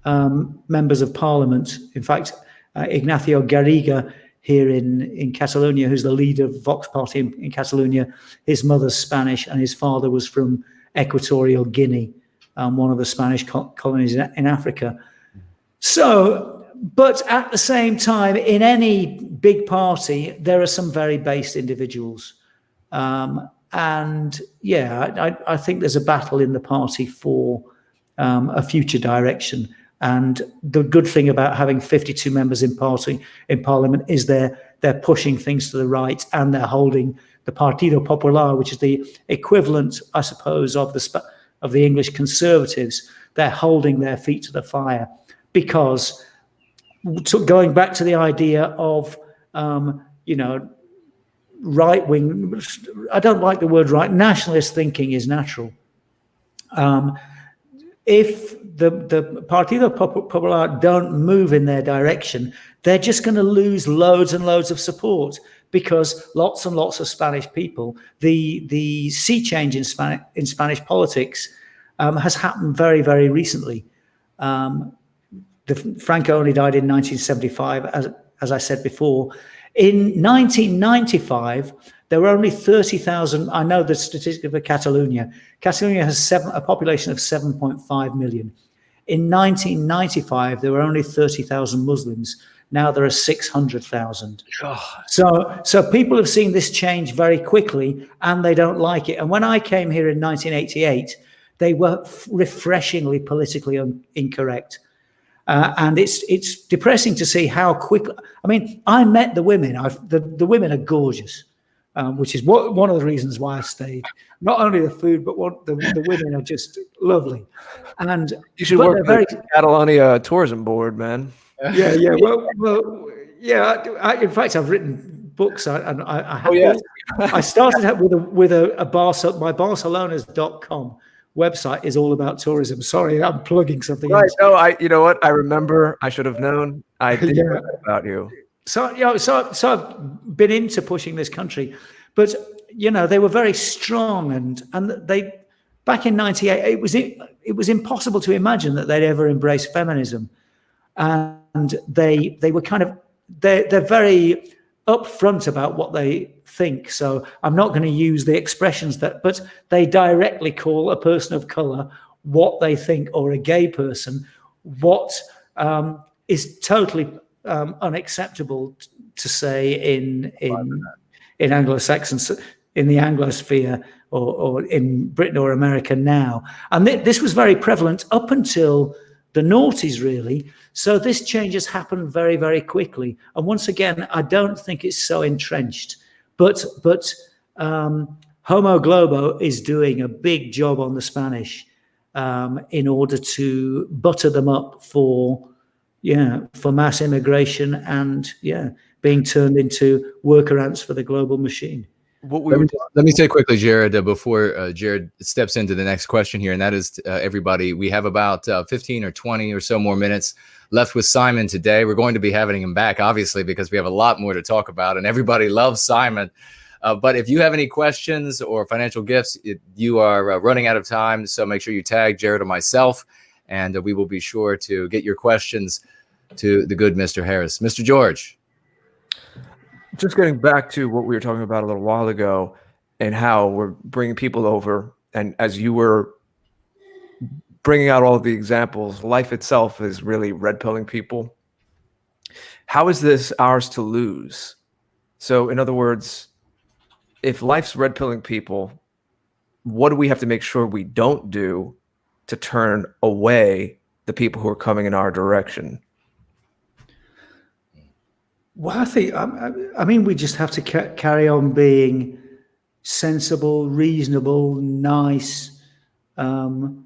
members of parliament. In fact, Ignacio Garriga here in Catalonia, who's the leader of Vox Party in Catalonia, his mother's Spanish and his father was from Equatorial Guinea, one of the Spanish colonies in Africa. So, but at the same time, in any big party, there are some very based individuals. And yeah, I think there's a battle in the party for a future direction. And the good thing about having 52 members in parliament is they're pushing things to the right, and they're holding the Partido Popular, which is the equivalent, I suppose, of the English Conservatives. They're holding their feet to the fire because, going back to the idea of right wing, I don't like the word right. Nationalist thinking is natural. If the Partido Popular don't move in their direction, they're just going to lose loads and loads of support because lots and lots of Spanish people, the sea change in Spanish politics has happened very, very recently. Franco only died in 1975, as I said before. In 1995, there were only 30,000. I know the statistic for Catalonia. Catalonia has a population of 7.5 million. In 1995, there were only 30,000 Muslims. Now there are 600,000. So people have seen this change very quickly, and they don't like it. And when I came here in 1988, they were refreshingly politically incorrect. And it's depressing to see how quickly. I mean, I met the women. The women are gorgeous. Which is one of the reasons why I stayed. Not only the food, but the women are just lovely. And you should work with the Catalonia tourism board, man. Yeah. Well, yeah. In fact, I've written books. I started out with my Barcelonas.com website is all about tourism. Sorry, I'm plugging something. Right. No, you know what? I remember. I should have known. I did know about you. So I've been into pushing this country, but they were very strong, and they back in '98 it was impossible to imagine that they'd ever embrace feminism, and they were they're very upfront about what they think. So I'm not going to use the expressions but they directly call a person of color what they think, or a gay person what is totally unacceptable to say in Anglo-Saxons, in the Anglosphere, or in Britain or America now. And this was very prevalent up until the noughties, really. So this change has happened very, very quickly. And once again, I don't think it's so entrenched. But Homo Globo is doing a big job on the Spanish. in order to butter them up for mass immigration and being turned into worker ants for the global machine. Let me say quickly, Jared, before Jared steps into the next question here, and that is everybody, we have about 15 or 20 or so more minutes left with Simon today. We're going to be having him back, obviously, because we have a lot more to talk about, and everybody loves Simon. But if you have any questions or financial gifts, you are running out of time, so make sure you tag Jared or myself, and we will be sure to get your questions to the good Mr. Harris. Mr. George. Just getting back to what we were talking about a little while ago and how we're bringing people over. And as you were bringing out all of the examples, life itself is really red pilling people. How is this ours to lose? So in other words, if life's red pilling people, what do we have to make sure we don't do to turn away the people who are coming in our direction? Well, I think, I mean, we just have to carry on being sensible, reasonable, nice. The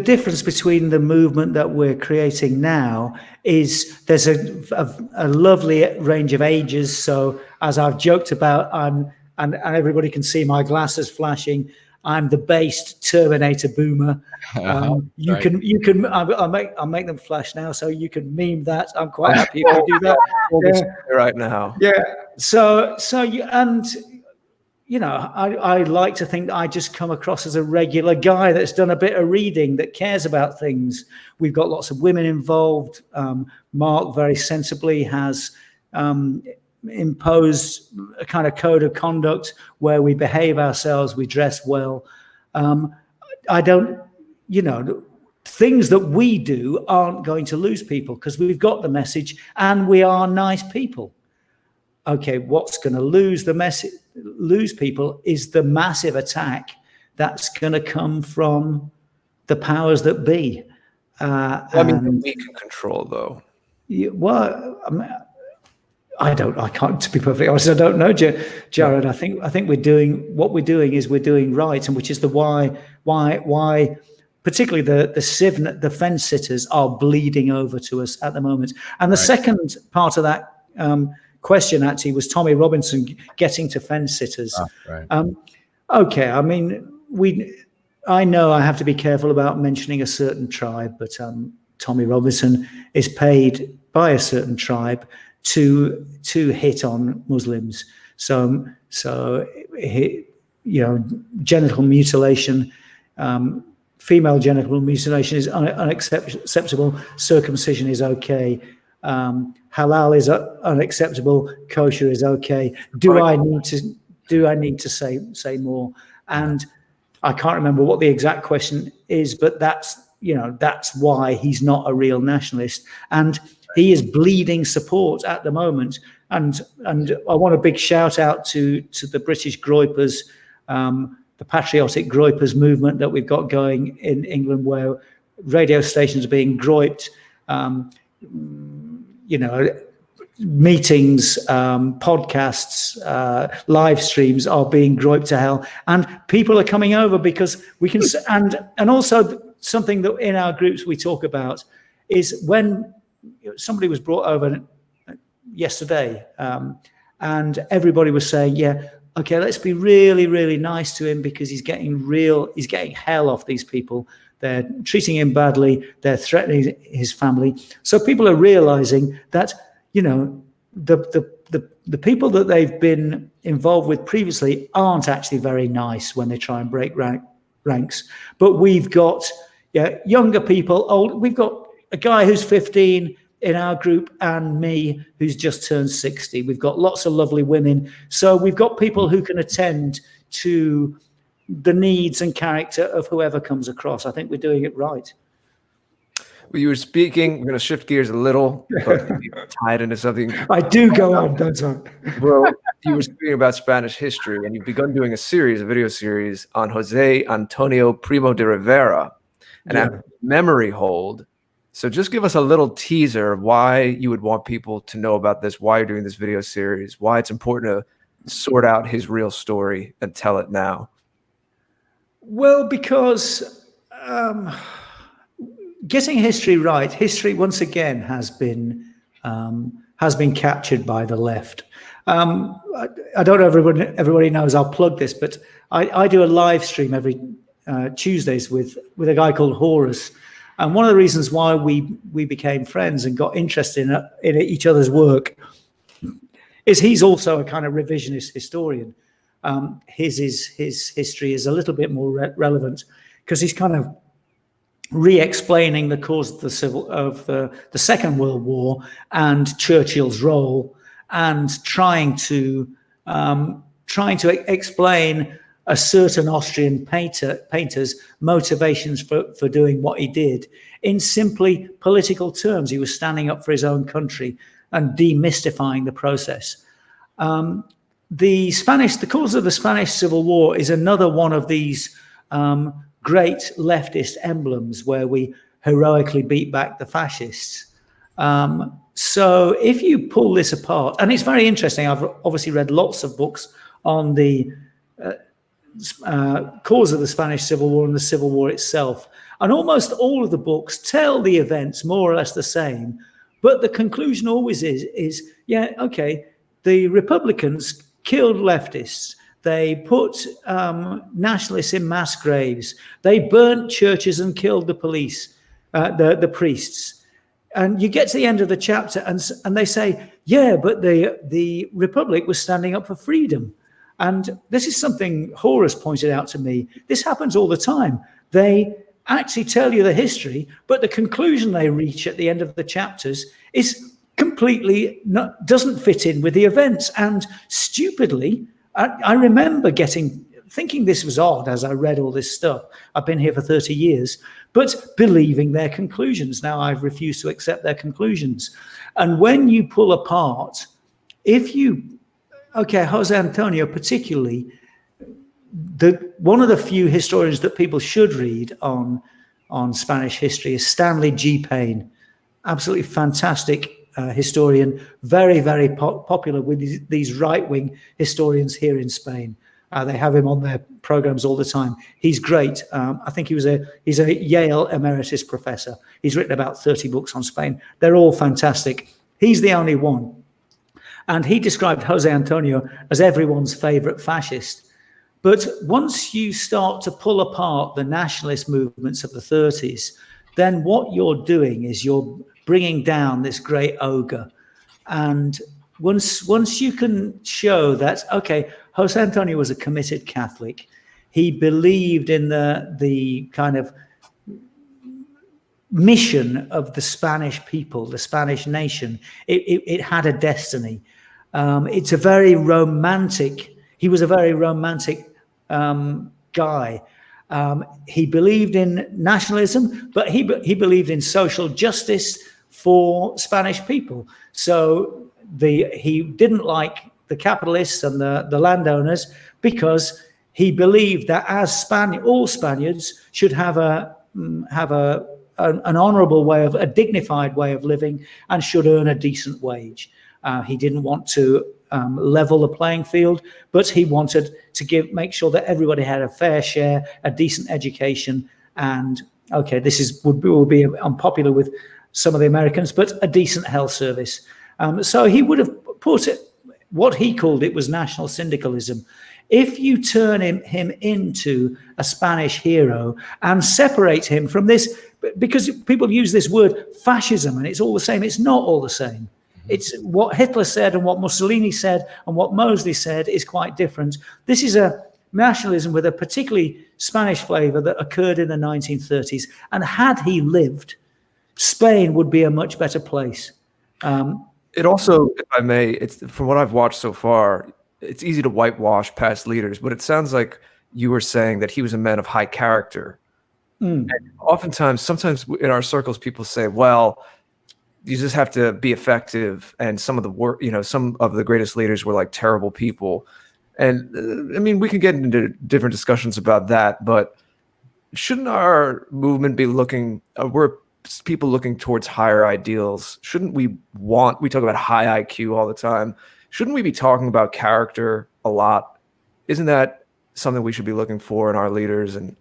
difference between the movement that we're creating now is there's a lovely range of ages. So as I've joked about, and everybody can see my glasses flashing, I'm the based Terminator boomer. I'll make them flash now, so you can meme that. I'm quite happy if you do that. Right now. Yeah. So I like to think that I just come across as a regular guy that's done a bit of reading, that cares about things. We've got lots of women involved. Mark very sensibly has imposed a kind of code of conduct where we behave ourselves, we dress well. Things that we do aren't going to lose people because we've got the message and we are nice people. Okay, what's going to lose people is the massive attack that's going to come from the powers that be. I mean, we can control, though. I can't, to be perfectly honest, I don't know, Jared. I think we're doing right, and which is the why particularly the fence sitters are bleeding over to us at the moment. And the second part of that question actually was Tommy Robinson getting to fence sitters. Okay, I mean, I know I have to be careful about mentioning a certain tribe, but Tommy Robinson is paid by a certain tribe to hit on Muslims. So genital mutilation, female genital mutilation is unacceptable. Circumcision is okay. Halal is unacceptable. Kosher is okay. Do I need to say more? And I can't remember what the exact question is, but that's why he's not a real nationalist, and he is bleeding support at the moment. And I want a big shout out to the British Groypers, the patriotic Groypers movement that we've got going in England, where radio stations are being groyped. Meetings, podcasts, live streams are being groyped to hell, and people are coming over because we can. And also something that in our groups we talk about is when somebody was brought over yesterday, and everybody was saying, "Yeah, okay, let's be really, really nice to him because he's getting hell off these people. They're treating him badly. They're threatening his family." So people are realizing that, the people that they've been involved with previously aren't actually very nice when they try and break ranks. But we've got younger people, old. We've got a guy who's 15 in our group and me who's just turned 60. We've got lots of lovely women. So we've got people who can attend to the needs and character of whoever comes across. I think we're doing it right. Well, you were speaking, we're going to shift gears a little, but tied into something. I do go on, don't I? Well, you were speaking about Spanish history, and you've begun doing a video series on Jose Antonio Primo de Rivera, and memory hold. So just give us a little teaser of why you would want people to know about this, why you're doing this video series, why it's important to sort out his real story and tell it now. Well, because getting history right, history once again has been captured by the left. I don't know if everybody knows. I'll plug this, but I do a live stream every Tuesdays with a guy called Horus, and one of the reasons why we became friends and got interested in each other's work is he's also a kind of revisionist historian. His history is a little bit more relevant because he's kind of re-explaining the cause of the Second World War and Churchill's role, and trying to explain a certain Austrian painter's motivations for doing what he did in simply political terms. He was standing up for his own country and demystifying the process. The cause of the Spanish Civil War is another one of these great leftist emblems where we heroically beat back the fascists. So if you pull this apart, and it's very interesting, I've obviously read lots of books on the cause of the Spanish Civil War and the Civil War itself. And almost all of the books tell the events more or less the same, but the conclusion always is yeah, okay, the Republicans killed leftists. They put nationalists in mass graves. They burnt churches and killed the police, the priests. And you get to the end of the chapter and they say, yeah, but the Republic was standing up for freedom. And this is something Horus pointed out to me. This happens all the time. They actually tell you the history, but the conclusion they reach at the end of the chapters is completely doesn't fit in with the events. And stupidly, I remember thinking this was odd as I read all this stuff. I've been here for 30 years, but believing their conclusions. Now I've refused to accept their conclusions. And when you pull apart, Jose Antonio particularly, one of the few historians that people should read on Spanish history is Stanley G. Payne. Absolutely fantastic historian, very, very popular with these right-wing historians here in Spain. They have him on their programs all the time. He's great. I think he's a Yale emeritus professor. He's written about 30 books on Spain. They're all fantastic. He's the only one. And he described Jose Antonio as everyone's favorite fascist. But once you start to pull apart the nationalist movements of the 30s, then what you're doing is you're bringing down this great ogre. And once you can show that, okay, Jose Antonio was a committed Catholic. He believed in the kind of mission of the Spanish people, the Spanish nation. It had a destiny. He was a very romantic guy. He believed in nationalism, but he believed in social justice for Spanish people. So he didn't like the capitalists and the landowners because he believed that all Spaniards should have an honorable way a dignified way of living and should earn a decent wage. He didn't want to level the playing field, but he wanted to make sure that everybody had a fair share, a decent education, and okay, this will be unpopular with some of the Americans, but a decent health service. So he would have put it, what he called it was national syndicalism. If you turn him into a Spanish hero and separate him from this, because people use this word fascism and it's all the same, it's not all the same. It's what Hitler said and what Mussolini said and what Mosley said is quite different. This is a nationalism with a particularly Spanish flavor that occurred in the 1930s. And had he lived, Spain would be a much better place. It also, if I may, it's from what I've watched so far, it's easy to whitewash past leaders, but it sounds like you were saying that he was a man of high character. And sometimes in our circles, people say, well, you just have to be effective. And some of the greatest leaders were like terrible people. And I mean, we can get into different discussions about that, but shouldn't our movement be we're people looking towards higher ideals? Shouldn't we talk about high IQ all the time. Shouldn't we be talking about character a lot? Isn't that something we should be looking for in our leaders? And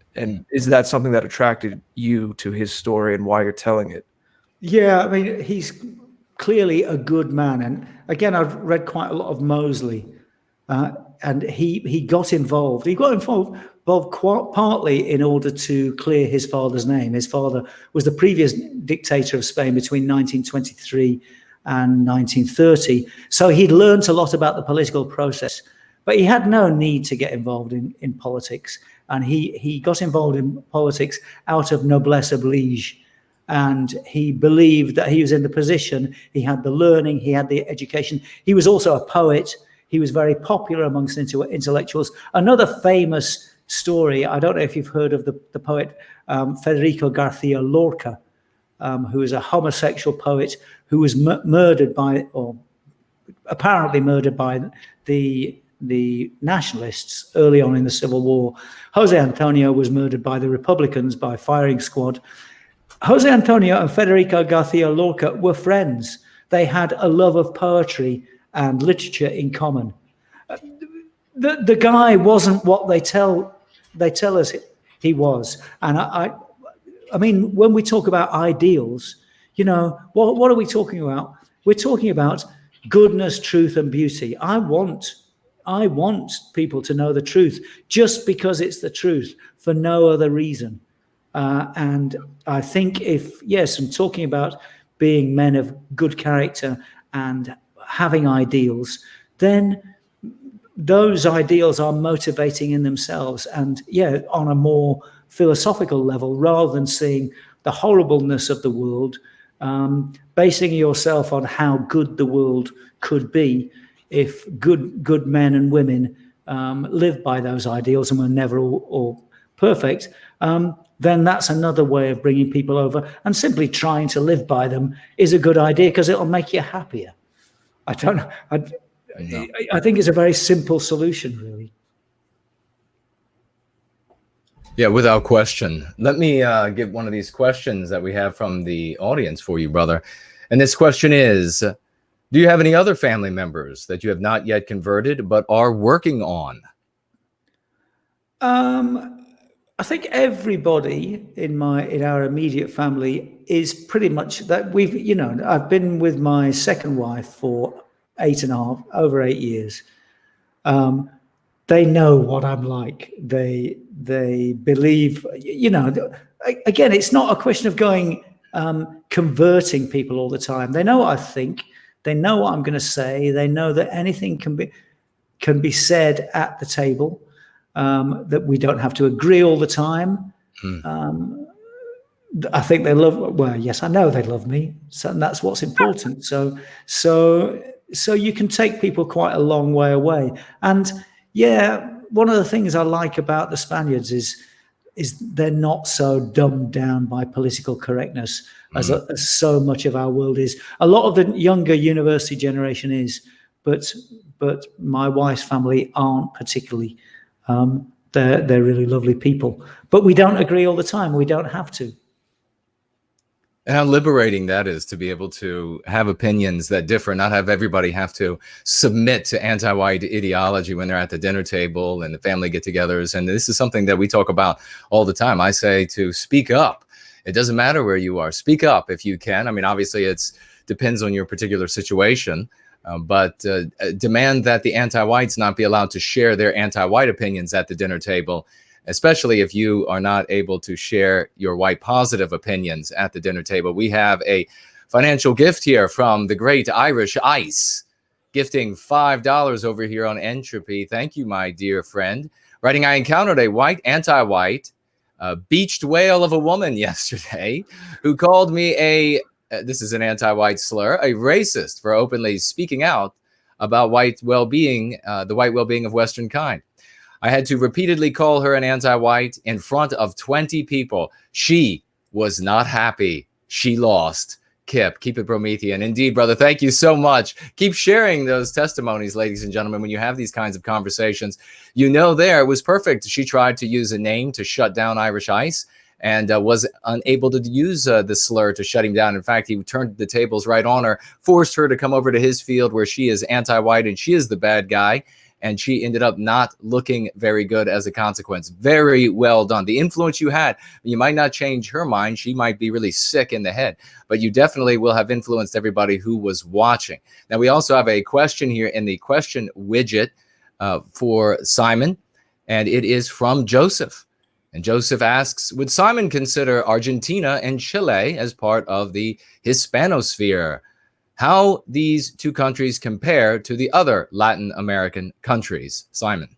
is that something that attracted you to his story and why you're telling it? Yeah, I mean, he's clearly a good man. And again, I've read quite a lot of Mosley, and he got involved. He got involved quite partly in order to clear his father's name. His father was the previous dictator of Spain between 1923 and 1930. So he'd learned a lot about the political process, but he had no need to get involved in politics. And he got involved in politics out of noblesse oblige. And he believed that he was in the position, he had the learning, he had the education. He was also a poet. He was very popular amongst intellectuals. Another famous story, I don't know if you've heard of the poet Federico Garcia Lorca, who is a homosexual poet who was murdered by, or apparently murdered by the nationalists early on in the Civil War. Jose Antonio was murdered by the Republicans by firing squad. Jose Antonio and Federico Garcia Lorca were friends. They had a love of poetry and literature in common. The guy wasn't what they tell us he was. And I mean, when we talk about ideals, you know, what are we talking about? We're talking about goodness, truth, and beauty. I want people to know the truth just because it's the truth, for no other reason. And I think I'm talking about being men of good character and having ideals, then those ideals are motivating in themselves. And on a more philosophical level, rather than seeing the horribleness of the world, basing yourself on how good the world could be if good men and women live by those ideals and were never all perfect, then that's another way of bringing people over. And simply trying to live by them is a good idea because it'll make you happier. I don't know. I think it's a very simple solution, really. Yeah, without question. Let me get one of these questions that we have from the audience for you, brother. And this question is, do you have any other family members that you have not yet converted but are working on? I think everybody in our immediate family is pretty much that. I've been with my second wife for over 8 years. They know what I'm like. They believe, again, it's not a question of going, converting people all the time. They know what I think. They know what I'm going to say. They know that anything can be said at the table. That we don't have to agree all the time. I think they love. Well, yes, I know they love me, and that's what's important. So you can take people quite a long way away. And one of the things I like about the Spaniards is they're not so dumbed down by political correctness as so much of our world is. A lot of the younger university generation is, but my wife's family aren't particularly. They're really lovely people, but we don't agree all the time. We don't have to. And how liberating that is to be able to have opinions that differ, not have everybody have to submit to anti-white ideology when they're at the dinner table and the family get-togethers. And this is something that we talk about all the time. I say to speak up. It doesn't matter where you are. Speak up if you can. I mean, obviously, it depends on your particular situation. But demand that the anti-whites not be allowed to share their anti-white opinions at the dinner table, especially if you are not able to share your white positive opinions at the dinner table. We have a financial gift here from the great Irish Ice, gifting $5 over here on Entropy. Thank you, my dear friend. Writing, I encountered a anti-white, beached whale of a woman yesterday who called me this is an anti-white slur, a racist for openly speaking out about white well-being, the white well-being of Western kind. I had to repeatedly call her an anti-white in front of 20 people. She was not happy. She lost. Kip, keep it Promethean. Indeed, brother. Thank you so much. Keep sharing those testimonies, ladies and gentlemen, when you have these kinds of conversations. There, it was perfect. She tried to use a name to shut down Irish Ice, and was unable to use the slur to shut him down. In fact, he turned the tables right on her, forced her to come over to his field where she is anti-white and she is the bad guy. and she ended up not looking very good as a consequence. Very well done. The influence you had, you might not change her mind. She might be really sick in the head, but you definitely will have influenced everybody who was watching. Now, we also have a question here in the question widget for Simon, and it is from Joseph. And Joseph asks, would Simon consider Argentina and Chile as part of the Hispanosphere? How these two countries compare to the other Latin American countries? Simon.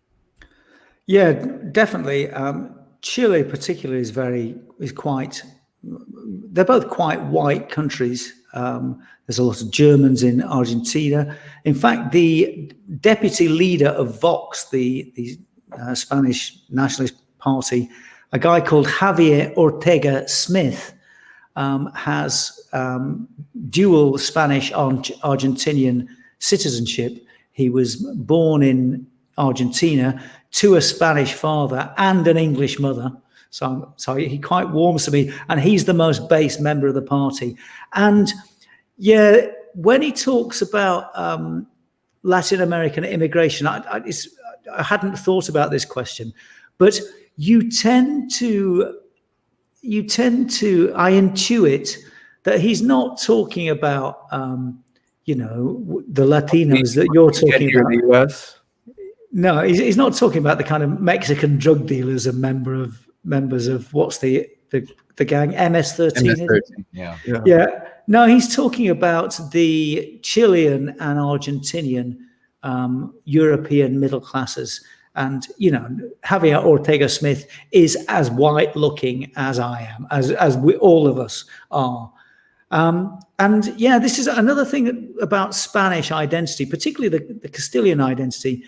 Yeah, definitely. Chile particularly they're both quite white countries. There's a lot of Germans in Argentina. In fact, the deputy leader of Vox, the Spanish Nationalist Party, a guy called Javier Ortega Smith, has dual Spanish Argentinian citizenship. He was born in Argentina to a Spanish father and an English mother. So he quite warms to me, and he's the most base member of the party. And yeah, when he talks about Latin American immigration, I hadn't thought about this question, but you tend to, I intuit that he's not talking about, the Latinos that you're talking about. In the US? No, he's not talking about the kind of Mexican drug dealers and members of what's the gang, MS-13? MS-13, Yeah. No, he's talking about the Chilean and Argentinian European middle classes. And, Javier Ortega Smith is as white looking as I am, as all of us are. And yeah, this is another thing about Spanish identity, particularly the Castilian identity.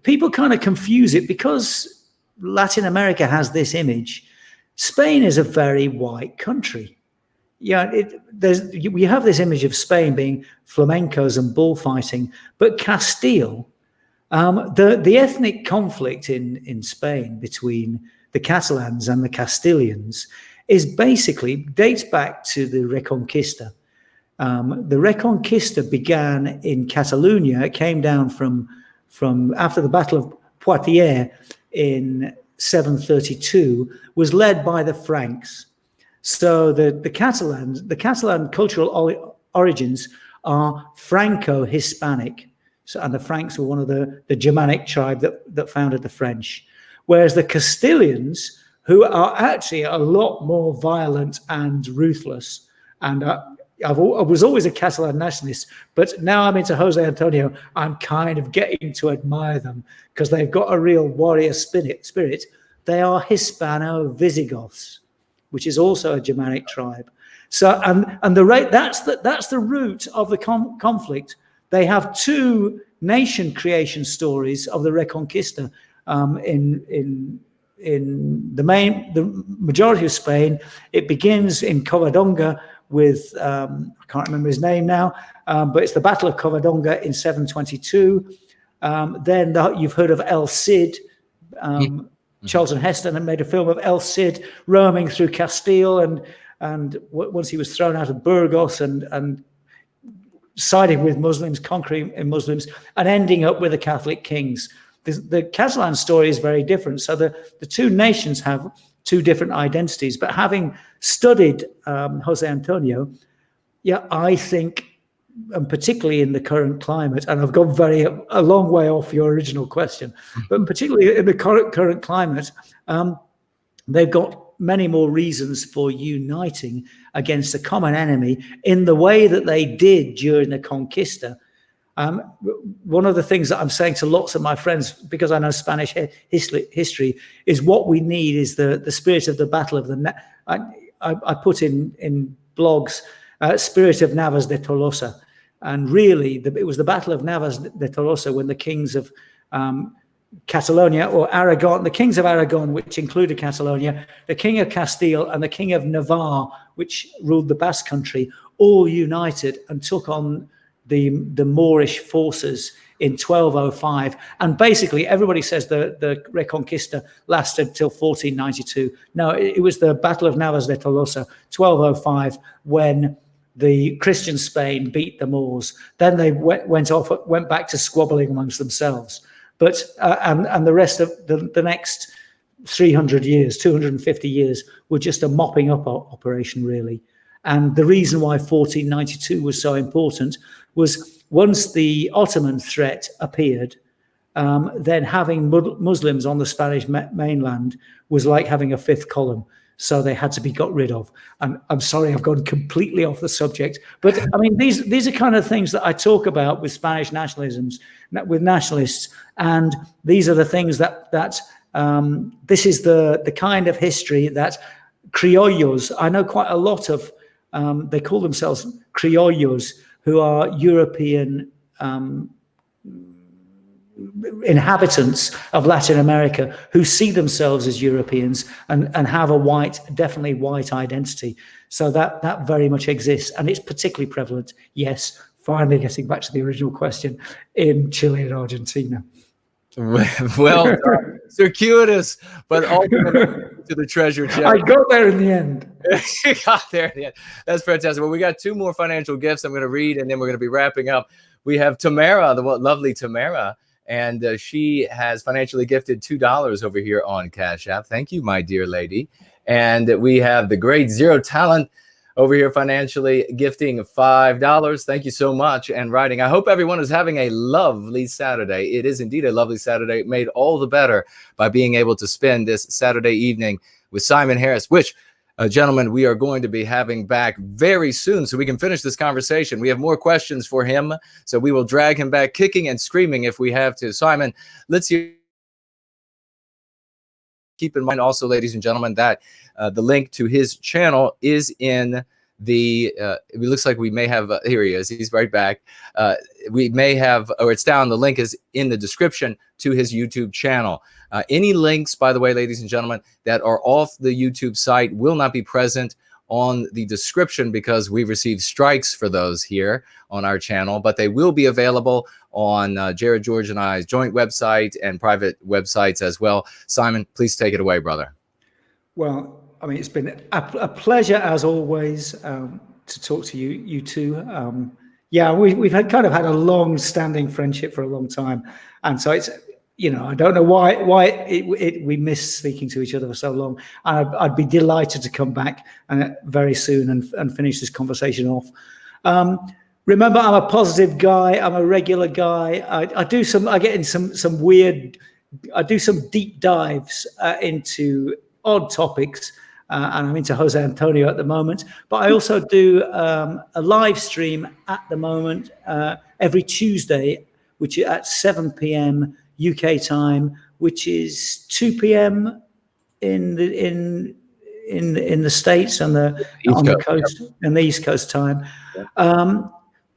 People kind of confuse it because Latin America has this image. Spain is a very white country. Yeah, we have this image of Spain being flamencos and bullfighting, but Castile, the ethnic conflict in Spain between the Catalans and the Castilians dates back to the Reconquista. The Reconquista began in Catalonia. It came down from after the Battle of Poitiers in 732, was led by the Franks. So the Catalan cultural origins are Franco-Hispanic. And the Franks were one of the Germanic tribe that founded the French. Whereas the Castilians, who are actually a lot more violent and ruthless, and I was always a Catalan nationalist, but now I'm into Jose Antonio, I'm kind of getting to admire them because they've got a real warrior spirit. They are Hispano-Visigoths, which is also a Germanic tribe. So, and that's the root of the conflict. They have two nation creation stories of the Reconquista in the majority of Spain. It begins in Covadonga with I can't remember his name now, but it's the Battle of Covadonga in 722. Then you've heard of El Cid. Charlton Heston had made a film of El Cid roaming through Castile, and once he was thrown out of Burgos and siding with Muslims, conquering Muslims, and ending up with the Catholic kings. The Catalan story is very different. So the two nations have two different identities. But having studied Jose Antonio, yeah, I think, and particularly in the current climate, and I've gone a long way off your original question, but particularly in the current climate, they've got many more reasons for uniting against a common enemy in the way that they did during the Conquista. One of the things that I'm saying to lots of my friends, because I know Spanish history, is what we need is the spirit of the battle of I put in blogs, spirit of Navas de Tolosa. And really, it was the Battle of Navas de Tolosa when the kings of Catalonia or Aragon, the kings of Aragon, which included Catalonia, the king of Castile and the king of Navarre, which ruled the Basque country, all united and took on the Moorish forces in 1205. And basically, everybody says the Reconquista lasted till 1492. No, it was the Battle of Navas de Tolosa, 1205, when the Christian Spain beat the Moors. Then they went back to squabbling amongst themselves. But and the rest of the next 300 years, 250 years, were just a mopping up operation, really. And the reason why 1492 was so important was once the Ottoman threat appeared, then having Muslims on the Spanish mainland was like having a fifth column. So they had to be got rid of. And I'm sorry, I've gone completely off the subject. But I mean, these are kind of things that I talk about with Spanish nationalisms, with nationalists. And these are the things that this is the kind of history that criollos, I know quite a lot of, they call themselves criollos, who are European inhabitants of Latin America who see themselves as Europeans and have a definitely white identity. So that very much exists, and it's particularly prevalent, yes, finally getting back to the original question, in Chile and Argentina. Well, circuitous, but ultimately to the treasure chest. I got there in the end. You got there in the end. That's fantastic. Well, we got two more financial gifts I'm going to read, and then we're going to be wrapping up. We have Tamara, the lovely Tamara, and she has financially gifted $2 over here on Cash App. Thank you, my dear lady. And we have the great Zero Talent over here financially gifting $5. Thank you so much. And writing, I hope everyone is having a lovely Saturday. It is indeed a lovely Saturday, made all the better by being able to spend this Saturday evening with Simon Harris, which, gentlemen, we are going to be having back very soon so we can finish this conversation. We have more questions for him, so we will drag him back kicking and screaming if we have to. Simon, let's hear. Keep in mind also, ladies and gentlemen, that the link to his channel is in the, it looks like we may have, here he is, he's right back. We may have, or it's down, the link is in the description to his YouTube channel. Any links, by the way, ladies and gentlemen, that are off the YouTube site will not be present on the description because we've received strikes for those here on our channel, but they will be available on Jared, George, and I's joint website and private websites as well. Simon, please take it away, brother. Well, I mean, it's been a pleasure as always to talk to you two. Yeah, we've had a long-standing friendship for a long time, and so it's, you know, I don't know why we miss speaking to each other for so long. And I'd be delighted to come back very soon and finish this conversation off. Remember, I'm a positive guy. I'm a regular guy. I get in some weird. I do some deep dives into odd topics, and I'm into Jose Antonio at the moment. But I also do a live stream at the moment every Tuesday, which is at 7 p.m. UK time, which is 2 p.m. in the States and the coast and the East Coast time.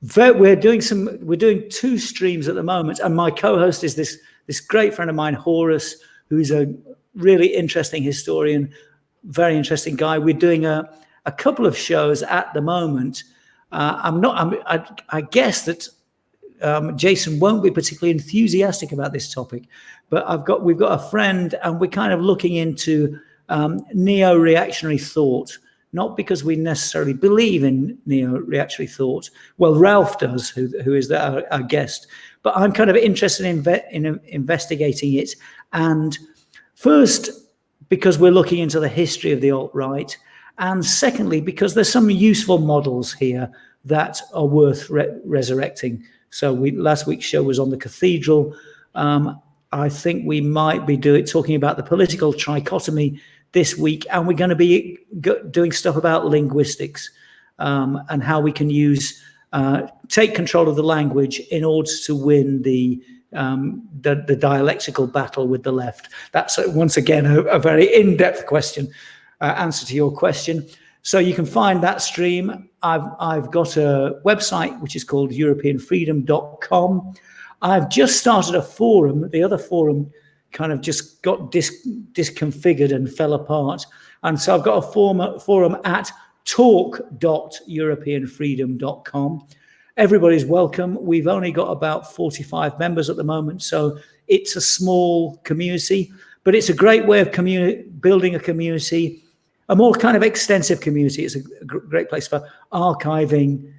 We're doing 2 streams at the moment, and my co-host is this great friend of mine, Horace, who's a really interesting historian, very interesting guy. We're doing a couple of shows at the moment. I guess that Jason won't be particularly enthusiastic about this topic, but we've got a friend, and we're kind of looking into neo-reactionary thought, not because we necessarily believe in neo-reactionary thought. Well, Ralph does, who is our guest, but I'm kind of interested in investigating it. And first, because we're looking into the history of the alt-right, and secondly, because there's some useful models here that are worth resurrecting. So last week's show was on the cathedral. I think we might be talking about the political trichotomy this week, and we're going to be doing stuff about linguistics and how we can take control of the language in order to win the dialectical battle with the left. That's once again a very in-depth answer to your question. So you can find that stream. I've got a website which is called europeanfreedom.com. I've just started a forum. The other forum kind of just got disconfigured and fell apart. And so I've got a forum at talk.europeanfreedom.com. Everybody's welcome. We've only got about 45 members at the moment, so it's a small community, but it's a great way of building a community. a more kind of extensive community. It's a great place for archiving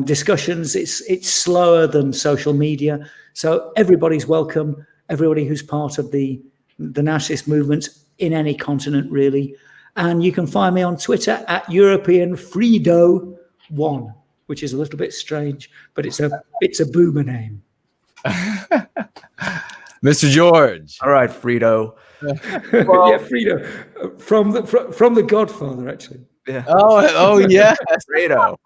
discussions. It's slower than social media, so everybody's welcome. Everybody who's part of the nationalist movement in any continent, really. And you can find me on Twitter at European Fredo1, which is a little bit strange, but it's a boomer name. Mr. George. All right, Frito. Yeah, Fredo from the Godfather, actually. Yeah. Oh yeah, Frito.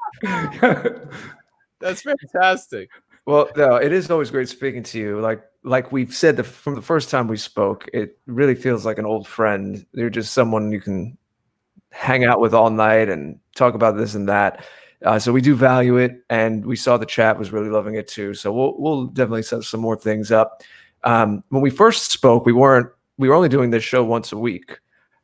that's fantastic. Well, no, it is always great speaking to you. Like we've said from the first time we spoke, it really feels like an old friend. You're just someone you can hang out with all night and talk about this and that. So we do value it, and we saw the chat was really loving it too. So we'll definitely set some more things up. When we first spoke, we were only doing this show once a week,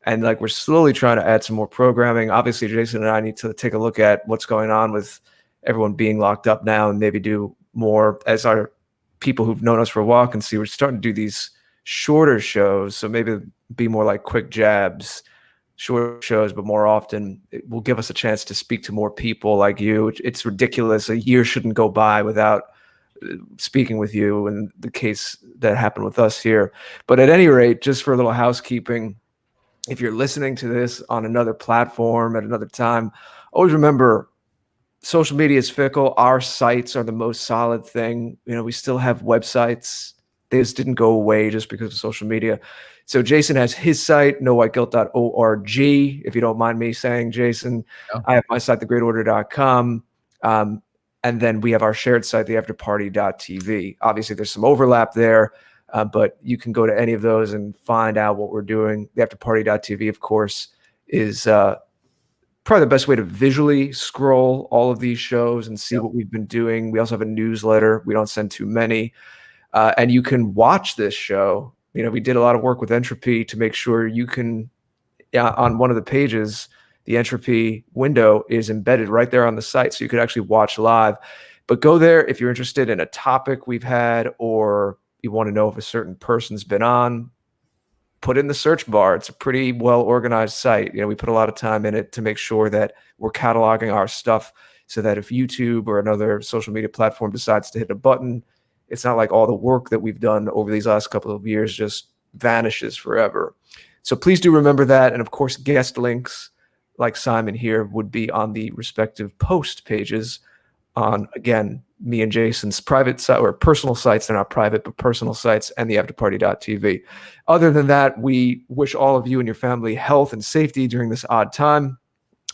and like we're slowly trying to add some more programming. Obviously, Jason and I need to take a look at what's going on with everyone being locked up now, and maybe do more as our people who've known us for a while can see. We're starting to do these shorter shows, so maybe be more like quick jabs, short shows, but more often. It will give us a chance to speak to more people like you. It's ridiculous. A year shouldn't go by without speaking with you, in the case that happened with us here. But at any rate, just for a little housekeeping, if you're listening to this on another platform at another time, always remember, social media is fickle. Our sites are the most solid thing. We still have websites. They just didn't go away just because of social media. So Jason has his site, nowhiteguilt.org, if you don't mind me saying, Jason. No. I have my site, thegreatorder.com. And then we have our shared site, theafterparty.tv. Obviously, there's some overlap there, but you can go to any of those and find out what we're doing. Theafterparty.tv, of course, is probably the best way to visually scroll all of these shows and see what we've been doing. We also have a newsletter. We don't send too many. And you can watch this show. We did a lot of work with Entropy to make sure you can, on one of the pages, the Entropy window is embedded right there on the site, so you could actually watch live. But go there if you're interested in a topic we've had, or you want to know if a certain person's been on. Put in the search bar. It's a pretty well-organized site. We put a lot of time in it to make sure that we're cataloging our stuff so that if YouTube or another social media platform decides to hit a button, it's not like all the work that we've done over these last couple of years just vanishes forever. So please do remember that. And of course, guest links like Simon here would be on the respective post pages on, again, me and Jason's private site or personal sites. They're not private, but personal sites, and the afterparty.tv. Other than that, we wish all of you and your family health and safety during this odd time.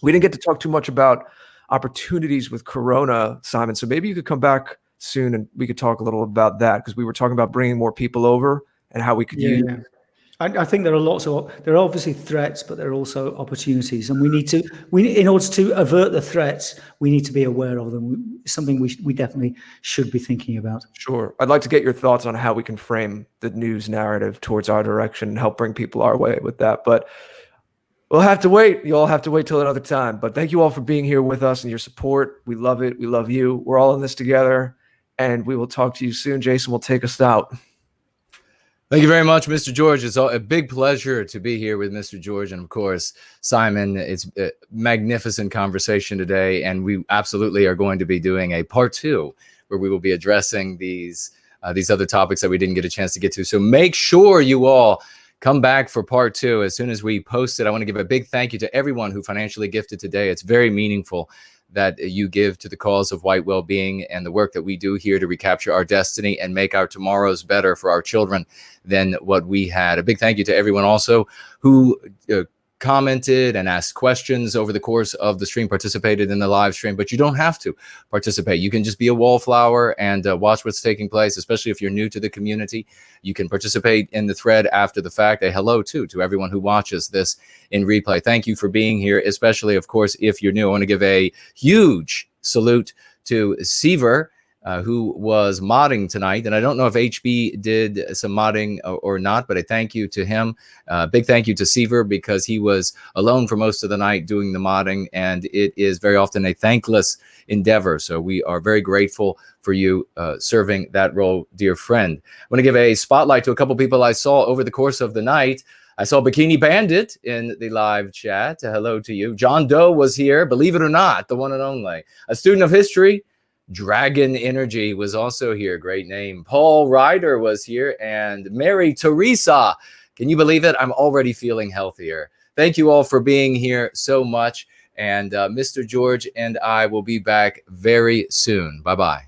We didn't get to talk too much about opportunities with Corona, Simon. So maybe you could come back soon and we could talk a little about that, because we were talking about bringing more people over and how we could use. Yeah. I think there are obviously threats, but there are also opportunities, and in order to avert the threats, we need to be aware of them. It's something we definitely should be thinking about. Sure. I'd like to get your thoughts on how we can frame the news narrative towards our direction and help bring people our way with that. But we'll have to wait. You all have to wait till another time. But thank you all for being here with us and your support. We love it. We love you. We're all in this together, and we will talk to you soon. Jason will take us out. Thank you very much, Mr. George. It's a big pleasure to be here with Mr. George. And of course, Simon, it's a magnificent conversation today. And we absolutely are going to be doing a part 2 where we will be addressing these other topics that we didn't get a chance to get to. So make sure you all come back for part 2 as soon as we post it. I want to give a big thank you to everyone who financially gifted today. It's very meaningful that you give to the cause of White Wellbeing and the work that we do here to recapture our destiny and make our tomorrows better for our children than what we had. A big thank you to everyone also who commented and asked questions over the course of the stream, participated in the live stream, but you don't have to participate. You can just be a wallflower and watch what's taking place, especially if you're new to the community. You can participate in the thread after the fact. A hello to everyone who watches this in replay. Thank you for being here, especially, of course, if you're new. I want to give a huge salute to Seaver, who was modding tonight. And I don't know if HB did some modding or not, but a thank you to him. Big thank you to Seaver, because he was alone for most of the night doing the modding, and it is very often a thankless endeavor. So we are very grateful for you serving that role, dear friend. I want to give a spotlight to a couple people I saw over the course of the night. I saw Bikini Bandit in the live chat. Hello to you. John Doe was here, believe it or not, the one and only. A student of history, Dragon Energy was also here. Great name. Paul Ryder was here, and Mary Teresa. Can you believe it? I'm already feeling healthier. Thank you all for being here so much. And Mr. George and I will be back very soon. Bye-bye.